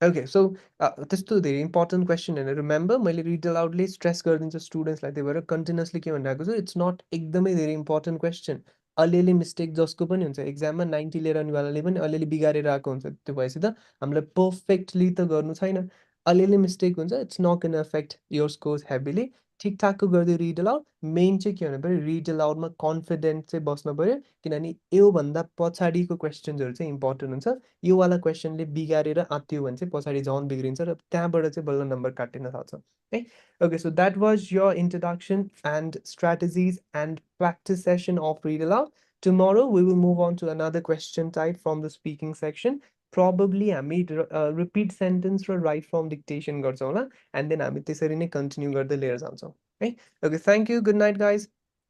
Okay so त्यस्तो धेरै इम्पोर्टेन्ट क्वेसन होइन रिमेम्बर मैले रिड अलाउडले स्ट्रेस गरिदिन्छु स्टुडेन्ट्सलाई त्यही भएर कन्टिन्युसली के भनिरहेको छु इट्स नट एकदमै धेरै इम्पोर्टेन्ट क्वेसन अलिअलि मिस्टेक जसको पनि हुन्छ एक्जाममा 90 लिएर आउनेवालाले पनि अलिअलि बिगारेर आएको हुन्छ त्यो भएपछि त हामीलाई पर्फेक्टली त गर्नु छैन अलिअलि मिस्टेक हुन्छ it's not can affect your scores heavily ठिकठाकको गर्दै रिड अलाउड मेन चाहिँ के हुनु पऱ्यो रिड अलाउडमा कन्फिडेन्ट चाहिँ बस्नु पऱ्यो किनभने योभन्दा पछाडिको क्वेसन्सहरू चाहिँ इम्पोर्टेन्ट हुन्छ योवाला क्वेसनले बिगारेर आत्यो भने चाहिँ पछाडि झन् बिग्रिन्छ र त्यहाँबाट चाहिँ बल्ल नम्बर काटिन थाल्छ है okay so that was your introduction and strategies and practice session of read aloud tomorrow we will move on to another question type from the speaking section probably हामी रिपिट सेन्टेन्स र write from dictation गर्छौँ होला and then हामी त्यसरी नै continue गर्दै लिएर जान्छौँ है okay thank you good night guys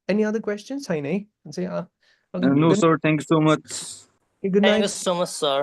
any other question छैन है No, sir. Thank you so much. Good Thank you night so much, sir.